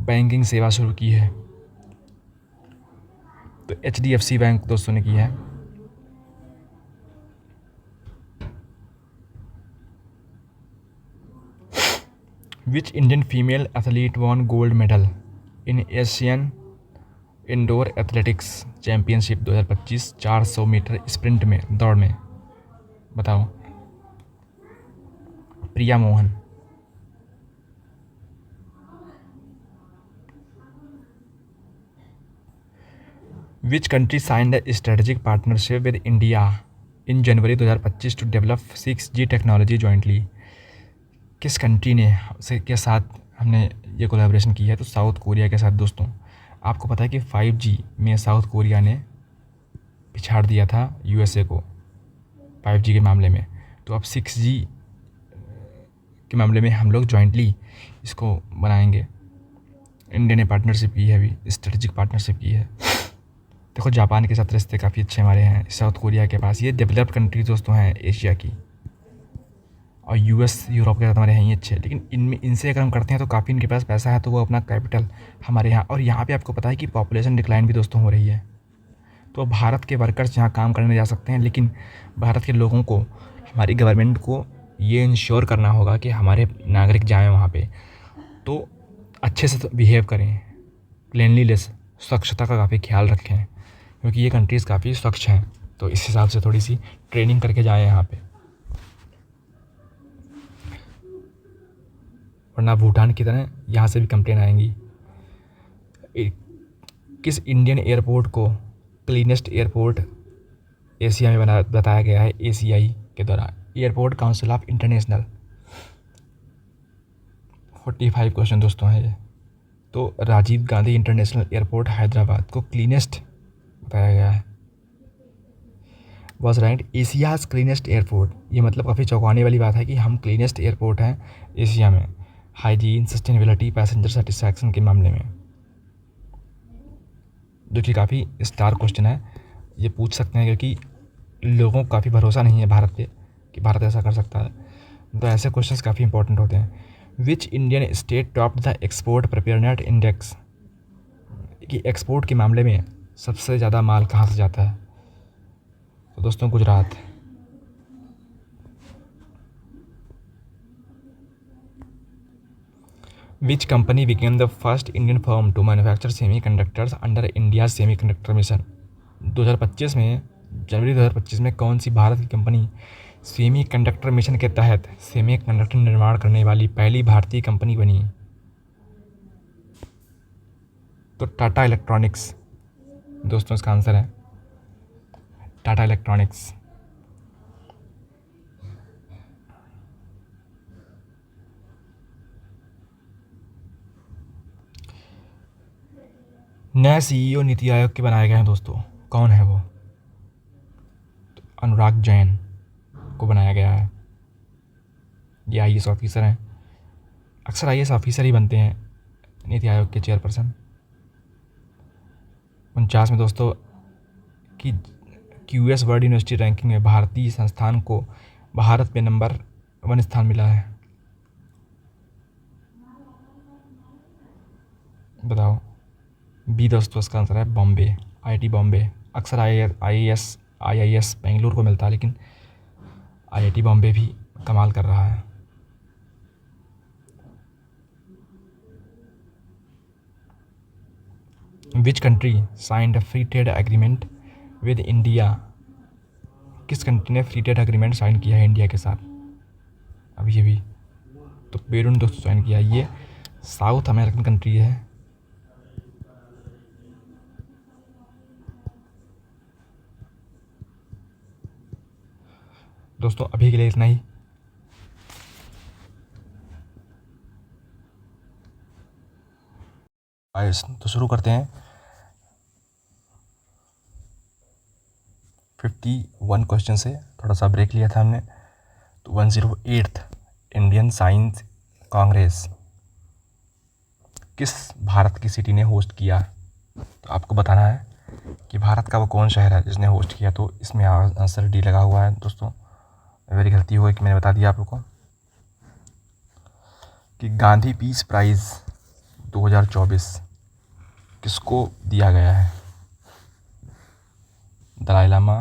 बैंकिंग सेवा शुरू की है? तो HDFC बैंक दोस्तों ने की है। Which Indian female athlete won gold medal in Asian indoor athletics championship 2025 400 meter sprint में, दौड़ में? बताओ। Priya Mohan. Which country signed a strategic partnership with India in January 2025 to develop 6G technology jointly? किस country ने के साथ हमने ये कोलैबोरेशन की है? तो साउथ कोरिया के साथ दोस्तों। आपको पता है कि 5G में साउथ कोरिया ने पिछाड़ दिया था USA को 5G के मामले में। तो अब 6G के मामले में हम लोग जॉइंटली इसको बनाएंगे। इंडिया ने पार्टनरशिप की है, अभी स्ट्रेटेजिक पार्टनरशिप की है। देखो जापान के साथ रिश्ते काफ़ी अच्छे हमारे हैं, साउथ कोरिया के पास। ये डेवलप्ड कंट्री दोस्तों हैं एशिया की, और US यूरोप के साथ हमारे हैं ये अच्छे। लेकिन इनमें इनसे अगर हम करते हैं तो काफ़ी इनके पास पैसा है, तो वो अपना कैपिटल हमारे यहाँ, और यहाँ पे आपको पता है कि पॉपुलेशन डिक्लाइन भी दोस्तों हो रही है। तो भारत के वर्कर्स यहाँ काम करने जा सकते हैं, लेकिन भारत के लोगों को, हमारी गवर्नमेंट को ये इंश्योर करना होगा कि हमारे नागरिक जाएँ वहाँ पे तो अच्छे से बिहेव करें, क्लीनलीनेस, स्वच्छता का काफ़ी ख्याल रखें, क्योंकि ये कंट्रीज़ काफ़ी स्वच्छ हैं। तो इस हिसाब से थोड़ी सी ट्रेनिंग करके जाएँ यहाँ पे, वरना भूटान की तरह यहाँ से भी कंप्लेन आएंगी। किस इंडियन एयरपोर्ट को क्लीनेस्ट एयरपोर्ट एशिया में बताया गया है ACI के द्वारा? Airport council of international. 45 question दोस्तों हैं ये। तो राजीव गांधी इंटरनेशनल एयरपोर्ट हैदराबाद को क्लीनेस्ट बताया गया है। Was right, Asia's cleanest airport. ये मतलब काफ़ी चौंकाने वाली बात है कि हम क्लीनेस्ट एयरपोर्ट हैं एशिया में, हाइजीन, सस्टेनेबिलिटी, पैसेंजर सेटिस्फैक्शन के मामले में, जो कि काफ़ी स्टार क्वेश्चन है। ये पूछ सकते हैं क्योंकि लोगों को काफ़ी भरोसा नहीं है भारत पे कि भारत ऐसा कर सकता है, तो ऐसे क्वेश्चंस काफ़ी इंपॉर्टेंट होते हैं। Which Indian state top the export preparedness index? कि एक्सपोर्ट के मामले में सबसे ज़्यादा माल कहाँ से जाता है? तो दोस्तों Gujarat. Which company became the first Indian firm to manufacture semiconductors under India semiconductor mission? 2025 में, जनवरी 2025 में कौन सी भारत की कंपनी सेमीकंडक्टर मिशन के तहत सेमीकंडक्टर निर्माण करने वाली पहली भारतीय कंपनी बनी? तो टाटा इलेक्ट्रॉनिक्स दोस्तों इसका आंसर है। टाटा इलेक्ट्रॉनिक्स। नया सीईओ नीति आयोग के बनाए गए हैं दोस्तों, कौन है वो? तो अनुराग जैन को बनाया गया है। ये आईएएस ऑफिसर हैं, अक्सर आईएएस ऑफिसर ही बनते हैं नीति आयोग के चेयरपर्सन। 49 में दोस्तों कि क्यूएस वर्ल्ड यूनिवर्सिटी रैंकिंग में भारतीय संस्थान को भारत में नंबर 1 स्थान मिला है। बताओ। बी दोस्तों इसका आंसर है बॉम्बे, आईआईटी बॉम्बे। अक्सर आईआईएस बेंगलुरु को मिलता है, लेकिन आईआईटी बॉम्बे भी कमाल कर रहा है। विच country signed a free trade agreement with India? किस कंट्री ने फ्री ट्रेड एग्रीमेंट साइन किया है इंडिया के साथ अभी अभी? तो पेरू ने दोस्तों साइन किया। ये साउथ अमेरिकन कंट्री है। दोस्तों अभी के लिए इतना ही। तो शुरू करते हैं 51 क्वेश्चन से। थोड़ा सा ब्रेक लिया था हमने। तो 108th इंडियन साइंस कांग्रेस किस भारत की सिटी ने होस्ट किया? तो आपको बताना है कि भारत का वो कौन शहर है जिसने होस्ट किया। तो इसमें आंसर डी लगा हुआ है दोस्तों। मेरी गलती हो गई कि मैंने बता दिया आप लोग को कि गांधी पीस प्राइज़ 2024 किसको दिया गया है? दलाई लामा,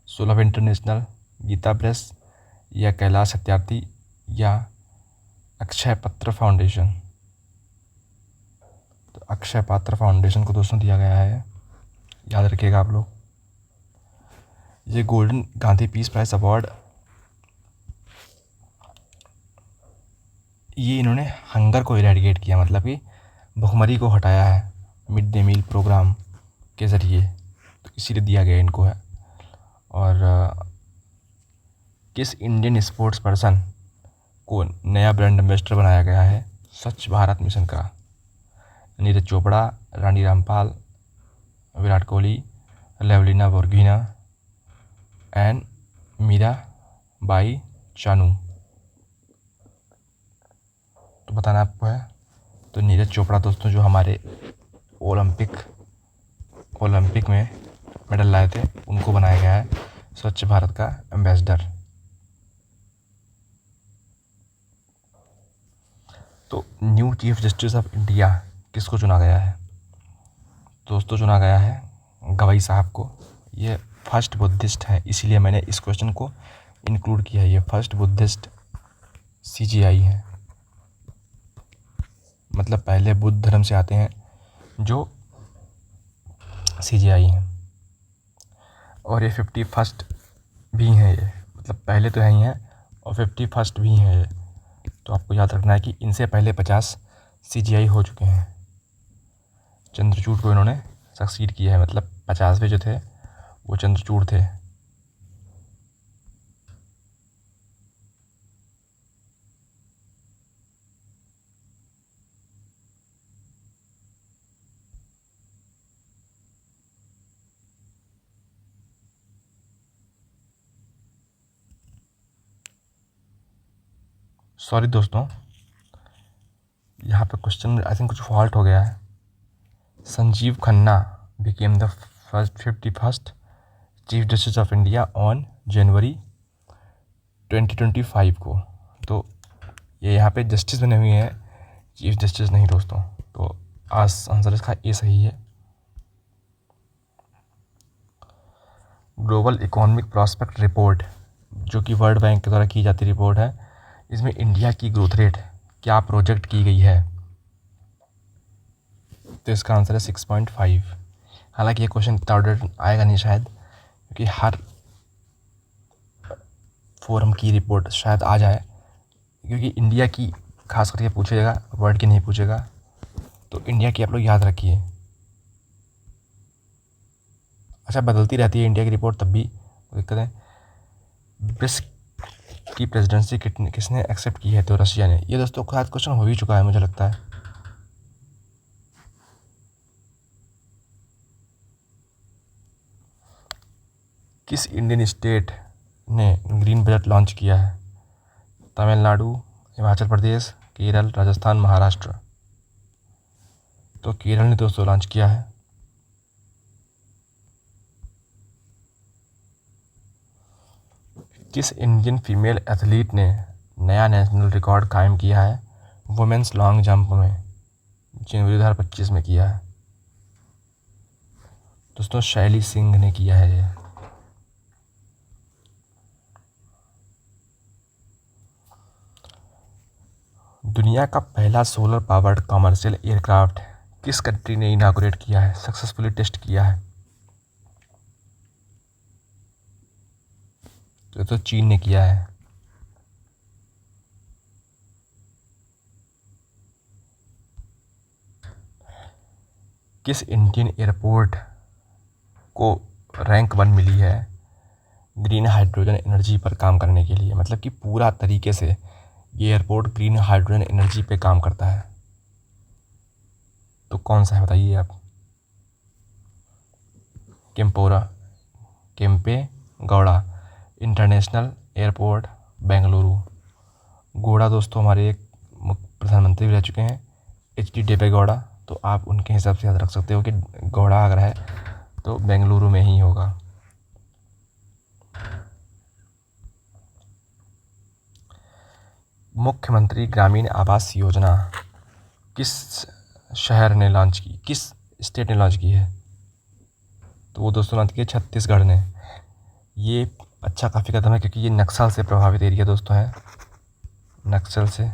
सुलभ इंटरनेशनल, गीता प्रेस या कैलाश सत्यार्थी या अक्षय पात्र फाउंडेशन? तो अक्षय पात्र फाउंडेशन को दोस्तों दिया गया है, याद रखिएगा आप लोग। ये golden Gandhi peace prize award ये इन्होंने हंगर को इरेडिकेट किया, मतलब कि भुखमरी को हटाया है मिड डे मील प्रोग्राम के ज़रिए, तो इसीलिए दिया गया इनको है। और किस इंडियन स्पोर्ट्स पर्सन को नया ब्रांड एम्बेसडर बनाया गया है स्वच्छ भारत मिशन का? Neeraj Chopra, Rani Rampal, Virat Kohli, लेवलिना बोर्गिना and Meera by Chanu? तो बताना आपको है। तो नीरज चोपड़ा दोस्तों जो हमारे ओलंपिक में मेडल लाए थे, उनको बनाया गया है स्वच्छ भारत का एम्बेसडर। तो new chief justice of India किसको चुना गया है? दोस्तों चुना गया है गवई साहब को। ये फर्स्ट बुद्धिस्ट हैं, इसीलिए मैंने इस क्वेश्चन को इंक्लूड किया है। ये फर्स्ट बुद्धिस्ट सीजीआई हैं, मतलब पहले बुद्ध धर्म से आते हैं जो सीजीआई हैं। और ये 51st भी हैं, ये मतलब पहले तो हैं ही हैं और 51st भी हैं ये। तो आपको याद रखना है कि इनसे पहले 50 सीजीआई हो चुके हैं। चंद्रचूड़ को इन्होंने सक्सीड किया है, मतलब 50वें जो थे वो चंद्रचूड़ थे। सॉरी दोस्तों, यहाँ पे क्वेश्चन आई थिंक कुछ फॉल्ट हो गया है। Sanjeev Khanna became the first 51st chief justice of India on January 2025 को। तो ये यहाँ पे जस्टिस बने हुए हैं, चीफ जस्टिस नहीं दोस्तों। तो आंसर इसका ए सही है। ग्लोबल इकोनॉमिक प्रॉस्पेक्ट रिपोर्ट जो कि वर्ल्ड बैंक के द्वारा की जाती रिपोर्ट है, इसमें इंडिया की ग्रोथ रेट क्या प्रोजेक्ट की गई है? तो इसका आंसर है 6.5। हालांकि ये क्वेश्चन इतना ऑर्डर आएगा नहीं शायद, क्योंकि हर फोरम की रिपोर्ट शायद आ जाए, क्योंकि इंडिया की खास करके पूछेगा, वर्ल्ड की नहीं पूछेगा। तो इंडिया की आप लोग याद रखिए। अच्छा, बदलती रहती है इंडिया की रिपोर्ट तब भी दिक्कत है। ब्रिक्स की प्रेसिडेंसी किसने एक्सेप्ट की है? तो रशिया ने। ये दोस्तों खास क्वेश्चन हो ही चुका है मुझे लगता है। किस इंडियन स्टेट ने ग्रीन बजट लॉन्च किया है? तमिलनाडु, हिमाचल प्रदेश, केरल, राजस्थान, महाराष्ट्र। तो केरल ने दोस्तों लॉन्च किया है। किस इंडियन फीमेल एथलीट ने नया नेशनल रिकॉर्ड कायम किया है वुमेन्स लॉन्ग जंप में? जनवरी 2025 में किया है दोस्तों, शैली सिंह ने किया है ये। दुनिया का पहला सोलर पावर्ड कमर्शियल एयरक्राफ्ट किस कंट्री ने इनागुरेट किया है, सक्सेसफुली टेस्ट किया है? तो चीन ने किया है। किस इंडियन एयरपोर्ट को रैंक 1 मिली है ग्रीन हाइड्रोजन एनर्जी पर काम करने के लिए? मतलब कि पूरा तरीके से ये एयरपोर्ट ग्रीन हाइड्रोजन एनर्जी पे काम करता है। तो कौन सा है बताइए आप? Kempe Gowda international airport Bengaluru. गौड़ा दोस्तों हमारे एक प्रधानमंत्री भी रह चुके हैं, HD देवे गौड़ा। तो आप उनके हिसाब से याद रख सकते हो कि गौड़ा अगर है तो बेंगलुरु में ही होगा। मुख्यमंत्री ग्रामीण आवास योजना किस शहर ने लॉन्च की, किस स्टेट ने लॉन्च की है? तो वो दोस्तों लॉन्च की है छत्तीसगढ़ ने। ये अच्छा काफ़ी कदम है क्योंकि ये नक्सल से प्रभावित एरिया दोस्तों है, नक्सल से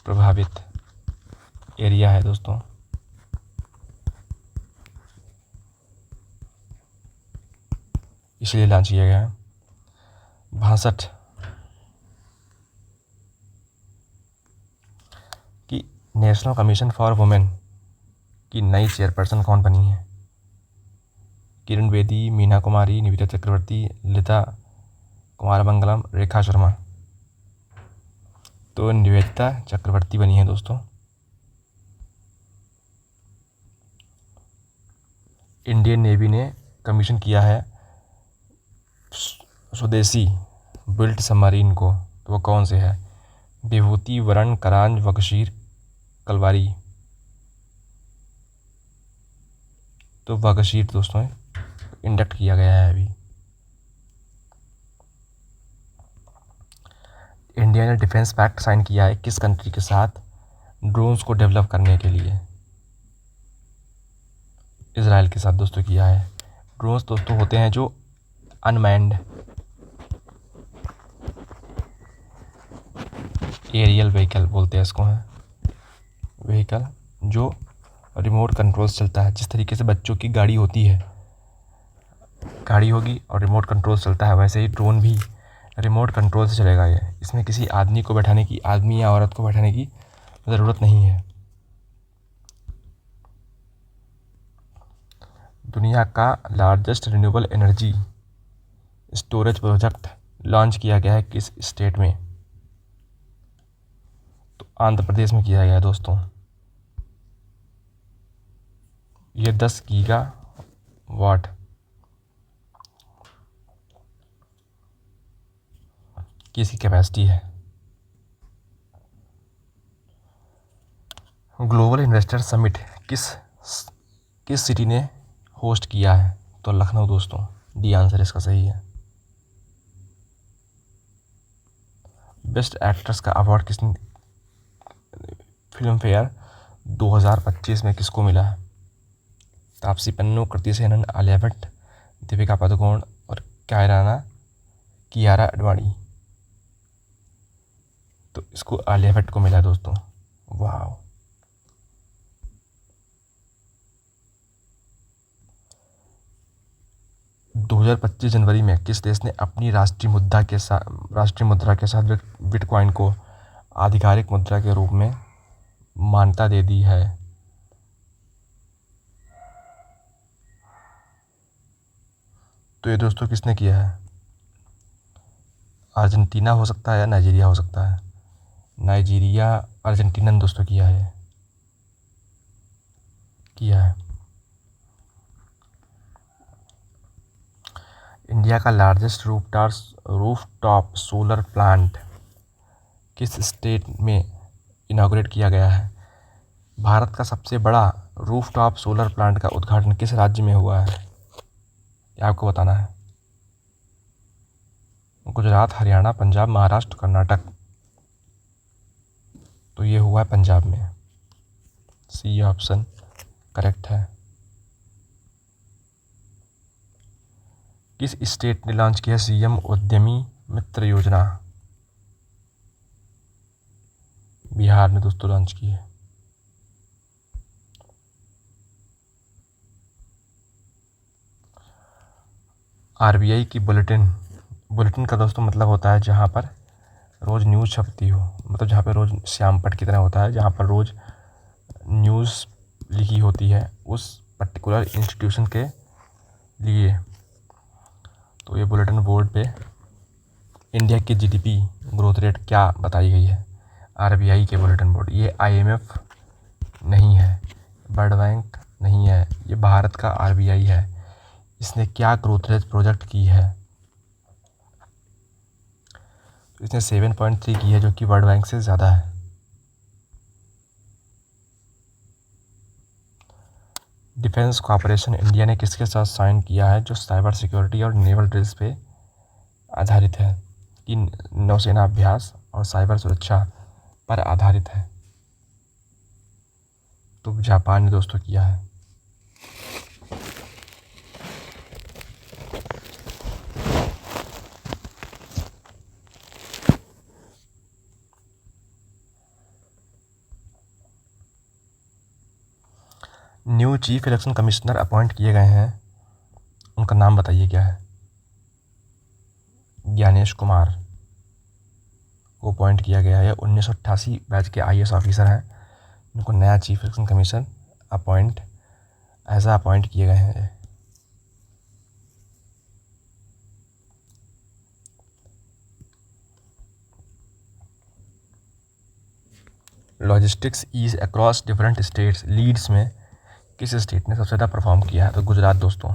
प्रभावित एरिया है दोस्तों। इसलिए लॉन्च किया गया है। 62 कि नेशनल कमीशन फॉर वुमेन की नई चेयरपर्सन कौन बनी है? किरण बेदी, मीना कुमारी, निवेदिता चक्रवर्ती, ललिता कुमारमंगलम, रेखा शर्मा। तो निवेदिता चक्रवर्ती बनी है दोस्तों। इंडियन नेवी ने कमीशन किया है स्वदेशी बिल्ट सबमरीन को, तो वो कौन से है? विभूति, वरण, करांज, बकशीर, कलवारी। तो बकशीर दोस्तों इंडक्ट किया गया है अभी। इंडिया ने डिफेंस पैक्ट साइन किया है किस कंट्री के साथ ड्रोन्स को डेवलप करने के लिए? इजराइल के साथ दोस्तों किया है। ड्रोन्स दोस्तों होते हैं जो अनमैन्ड एरियल व्हीकल बोलते हैं इसको, है व्हीकल जो रिमोट कंट्रोल से चलता है। जिस तरीके से बच्चों की गाड़ी होती है, गाड़ी होगी और रिमोट कंट्रोल से चलता है, वैसे ही ड्रोन भी रिमोट कंट्रोल से चलेगा। ये इसमें किसी आदमी या औरत को बैठाने की ज़रूरत नहीं है। दुनिया का largest renewable energy storage project launch किया गया है किस स्टेट में? तो आंध्र प्रदेश में किया गया है दोस्तों। ये 10 गीगावाट की इसकी कैपेसिटी है। ग्लोबल इन्वेस्टर समिट किस सिटी ने होस्ट किया है? तो लखनऊ दोस्तों, डी आंसर इसका सही है। बेस्ट एक्ट्रेस का अवार्ड किसने फिल्म फेयर 2025 में किसको मिला है? तापसी पन्नू, कृति सेनन, आलिया भट्ट, दीपिका पादुकोण और कियारा अडवाणी। तो इसको आलिया भट्ट को मिला है दोस्तों। वाह। 2025 जनवरी में किस देश ने अपनी राष्ट्रीय मुद्रा के साथ बिटकॉइन को आधिकारिक मुद्रा के रूप में मान्यता दे दी है? तो ये दोस्तों किसने किया है? अर्जेंटीना हो सकता है या नाइजीरिया हो सकता है। नाइजीरिया, अर्जेंटीना ने दोस्तों किया है। इंडिया का लार्जेस्ट रूफटॉप सोलर प्लांट किस स्टेट में इनॉग्रेट किया गया है? भारत का सबसे बड़ा रूफटॉप सोलर प्लांट का उद्घाटन किस राज्य में हुआ है? ये आपको बताना है। गुजरात, हरियाणा, पंजाब, महाराष्ट्र, कर्नाटक। तो ये हुआ है पंजाब में। सी ऑप्शन करेक्ट है। किस स्टेट ने लॉन्च किया सीएम उद्यमी मित्र योजना? बिहार ने दोस्तों लॉन्च की है। आरबीआई की बुलेटिन का दोस्तों मतलब होता है जहाँ पर रोज़ न्यूज़ छपती हो, मतलब जहाँ पे रोज़ श्याम पट की तरह होता है, जहाँ पर रोज़ न्यूज़ लिखी होती है उस पर्टिकुलर इंस्टीट्यूशन के लिए। तो ये बुलेटिन बोर्ड पे इंडिया की जीडीपी ग्रोथ रेट क्या बताई गई है? आरबीआई के बुलेटिन बोर्ड। ये आईएमएफ नहीं है, वर्ल्ड बैंक नहीं है, ये भारत का आरबीआई है। इसने क्या ग्रोथ रेट प्रोजेक्ट की है? तो इसने 7.3 की है, जो कि वर्ल्ड बैंक से ज़्यादा है। डिफेंस कॉर्पोरेशन इंडिया ने किसके साथ साइन किया है जो साइबर सिक्योरिटी और नेवल ड्रिल्स पे आधारित है? कि नौसेना अभ्यास और साइबर सुरक्षा पर आधारित है। तो जापान ने दोस्तों किया है। New chief election commissioner appoint किए गए हैं, उनका नाम बताइए क्या है? ज्ञानेश कुमार को अपॉइंट किया गया है। 1988 बैच के आईएएस ऑफिसर हैं, उनको नया चीफ इलेक्शन कमीशन अपॉइंट किए गए हैं। Logistics ease across different states LEADS में किस स्टेट ने सबसे ज़्यादा परफॉर्म किया है? तो गुजरात दोस्तों।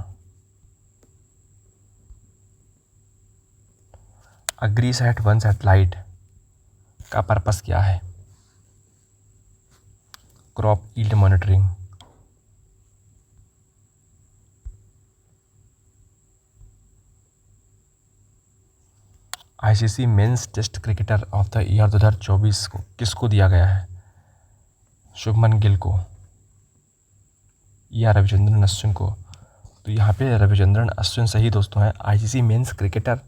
अग्रीसैट-1 सैटेलाइट का पर्पस क्या है? Crop yield monitoring. ICC men's test cricketer of the year 2024 को किसको दिया गया है? शुभमन गिल को या रविचंद्रन अश्विन को? तो यहाँ पे रविचंद्रन अश्विन सही दोस्तों हैं। ICC men's cricketer,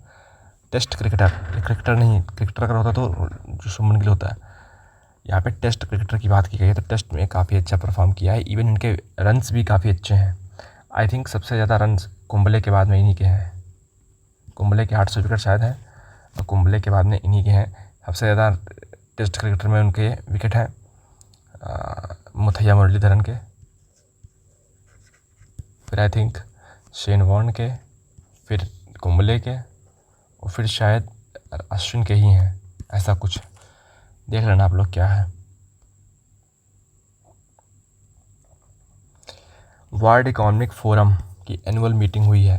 test cricketer, ये क्रिकेटर नहीं, क्रिकेटर अगर होता तो जो शुभमन गिल होता है। यहाँ पे टेस्ट क्रिकेटर की बात की गई है, तो टेस्ट में काफ़ी अच्छा परफॉर्म किया है। इवन इनके रन्स भी काफ़ी अच्छे हैं। आई थिंक सबसे ज़्यादा रन्स कुंबले के बाद में इन्हीं के हैं। कुंबले के 800 विकेट शायद हैं, और कुंबले के बाद में इन्हीं के हैं। सबसे ज़्यादा टेस्ट क्रिकेटर में उनके विकेट हैं मुथैया मुरलीधरन के, फिर आई थिंक शेन वॉर्न के, फिर कुंबले के, और फिर शायद अश्विन के ही हैं। ऐसा कुछ देख लेना आप लोग क्या है। वर्ल्ड इकोनॉमिक फोरम की एनुअल मीटिंग हुई है,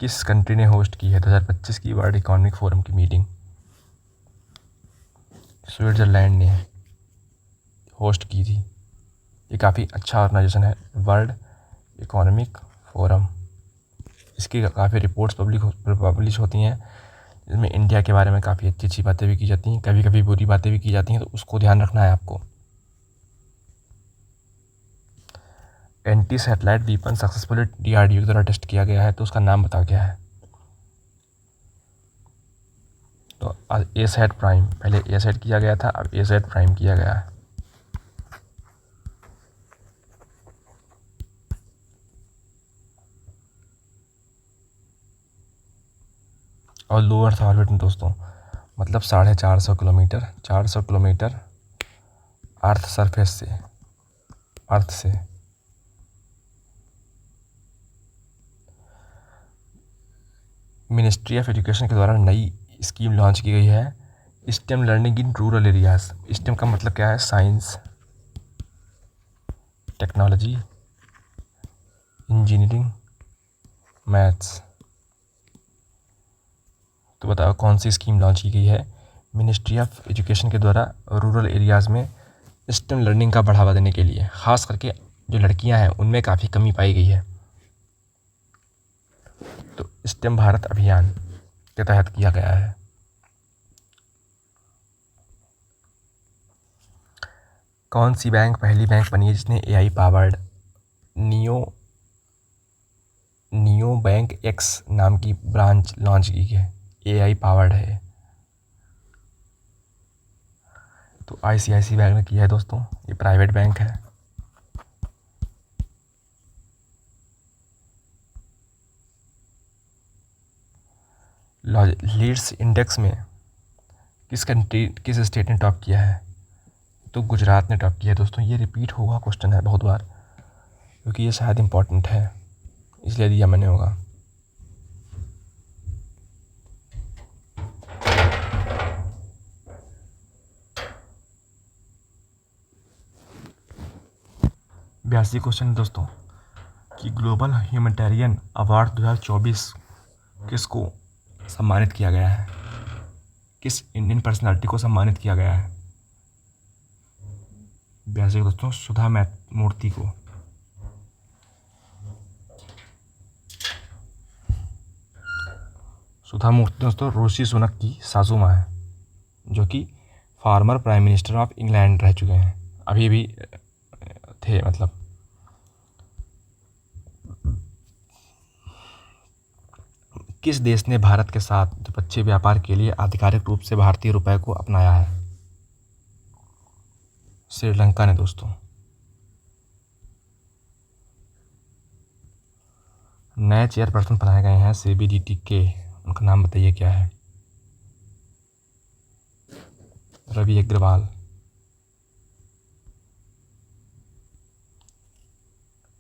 किस कंट्री ने होस्ट की है 2025 की वर्ल्ड इकोनॉमिक फोरम की मीटिंग? स्विट्ज़रलैंड ने होस्ट की थी। ये काफ़ी अच्छा ऑर्गेनाइजेशन है वर्ल्ड इकोनॉमिक फोरम। इसकी काफ़ी रिपोर्ट्स पब्लिश होती हैं, जिसमें इंडिया के बारे में काफ़ी अच्छी अच्छी बातें भी की जाती हैं, कभी कभी बुरी बातें भी की जाती हैं, तो उसको ध्यान रखना है आपको। Anti satellite weapon successfully DRDO के द्वारा टेस्ट किया गया है, तो उसका नाम बता क्या है? तो एसैट प्राइम, पहले एसैट किया गया था, अब एसैट प्राइम किया गया है। और लो अर्थ ऑर्बिट में दोस्तों मतलब 450 किलोमीटर, 400 किलोमीटर अर्थ सरफेस से, अर्थ से। मिनिस्ट्री ऑफ एजुकेशन के द्वारा नई स्कीम लॉन्च की गई है, stem learning in rural areas. Stem का मतलब क्या है? Science, technology, engineering, maths. तो बताओ कौन सी स्कीम लॉन्च की गई है मिनिस्ट्री ऑफ एजुकेशन के द्वारा रूरल एरियाज़ में स्टेम लर्निंग का बढ़ावा देने के लिए। ख़ास करके जो लड़कियां हैं उनमें काफ़ी कमी पाई गई है, तो स्टेम भारत अभियान के तहत किया गया है। कौन सी बैंक पहली बैंक बनी है जिसने AI powered neo bank x नाम की ब्रांच लॉन्च की है? AI पावर्ड है। तो ICICI बैंक ने किया है दोस्तों, ये प्राइवेट बैंक है। लीड्स इंडेक्स में किस स्टेट ने टॉप किया है? तो गुजरात ने टॉप किया है दोस्तों। ये रिपीट हुआ क्वेश्चन है बहुत बार, क्योंकि ये शायद इम्पोर्टेंट है, इसलिए दिया मैंने होगा। बयासी क्वेश्चन है दोस्तों कि ग्लोबल ह्यूमैनिटेरियन अवार्ड 2024 किसको सम्मानित किया गया है? किस इंडियन पर्सनालिटी को सम्मानित किया गया है? 82 दोस्तों सुधा मूर्ति को। सुधा मूर्ति दोस्तों ऋषि सुनक की सासू माँ है, जो कि former prime minister of England रह चुके हैं, अभी भी थे मतलब। किस देश ने भारत के साथ द्विपक्षीय व्यापार के लिए आधिकारिक रूप से भारतीय रुपये को अपनाया है? श्रीलंका ने दोस्तों। नए चेयरपर्सन बनाए गए हैं CBDT के, उनका नाम बताइए क्या है? रवि अग्रवाल।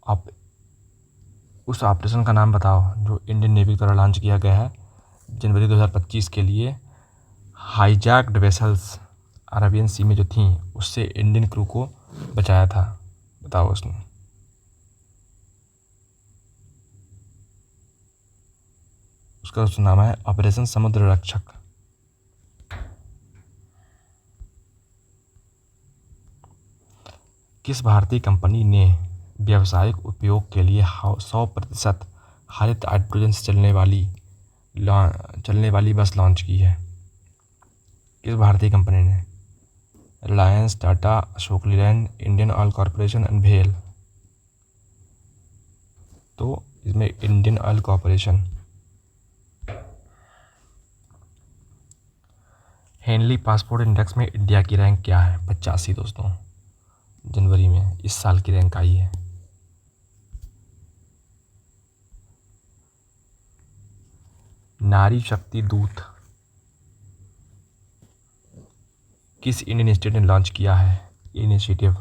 आप उस ऑपरेशन का नाम बताओ जो इंडियन नेवी द्वारा लॉन्च किया गया है जनवरी 2025 के लिए। हाईजैक्ड वेसल्स अरेबियन सी में जो थी उससे इंडियन क्रू को बचाया था, बताओ उसने। उसका नाम है ऑपरेशन समुद्र रक्षक। किस भारतीय कंपनी ने व्यावसायिक उपयोग के लिए 100% हरित हाइड्रोजन से चलने वाली बस लॉन्च की है? किस भारतीय कंपनी ने? Reliance, Tata, Ashok Leyland, Indian oil corporation and भेल। तो इसमें Indian oil corporation. Henley passport index में इंडिया की रैंक क्या है? 85 दोस्तों, जनवरी में इस साल की रैंक आई है। नारी शक्ति दूत किस इंडियन स्टेट ने लॉन्च किया है? इनिशिएटिव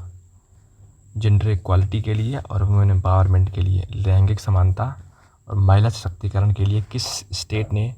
जेंडर इक्वालिटी के लिए और वुमेन एम्पावरमेंट के लिए, लैंगिक समानता और महिला सशक्तिकरण के लिए किस स्टेट ने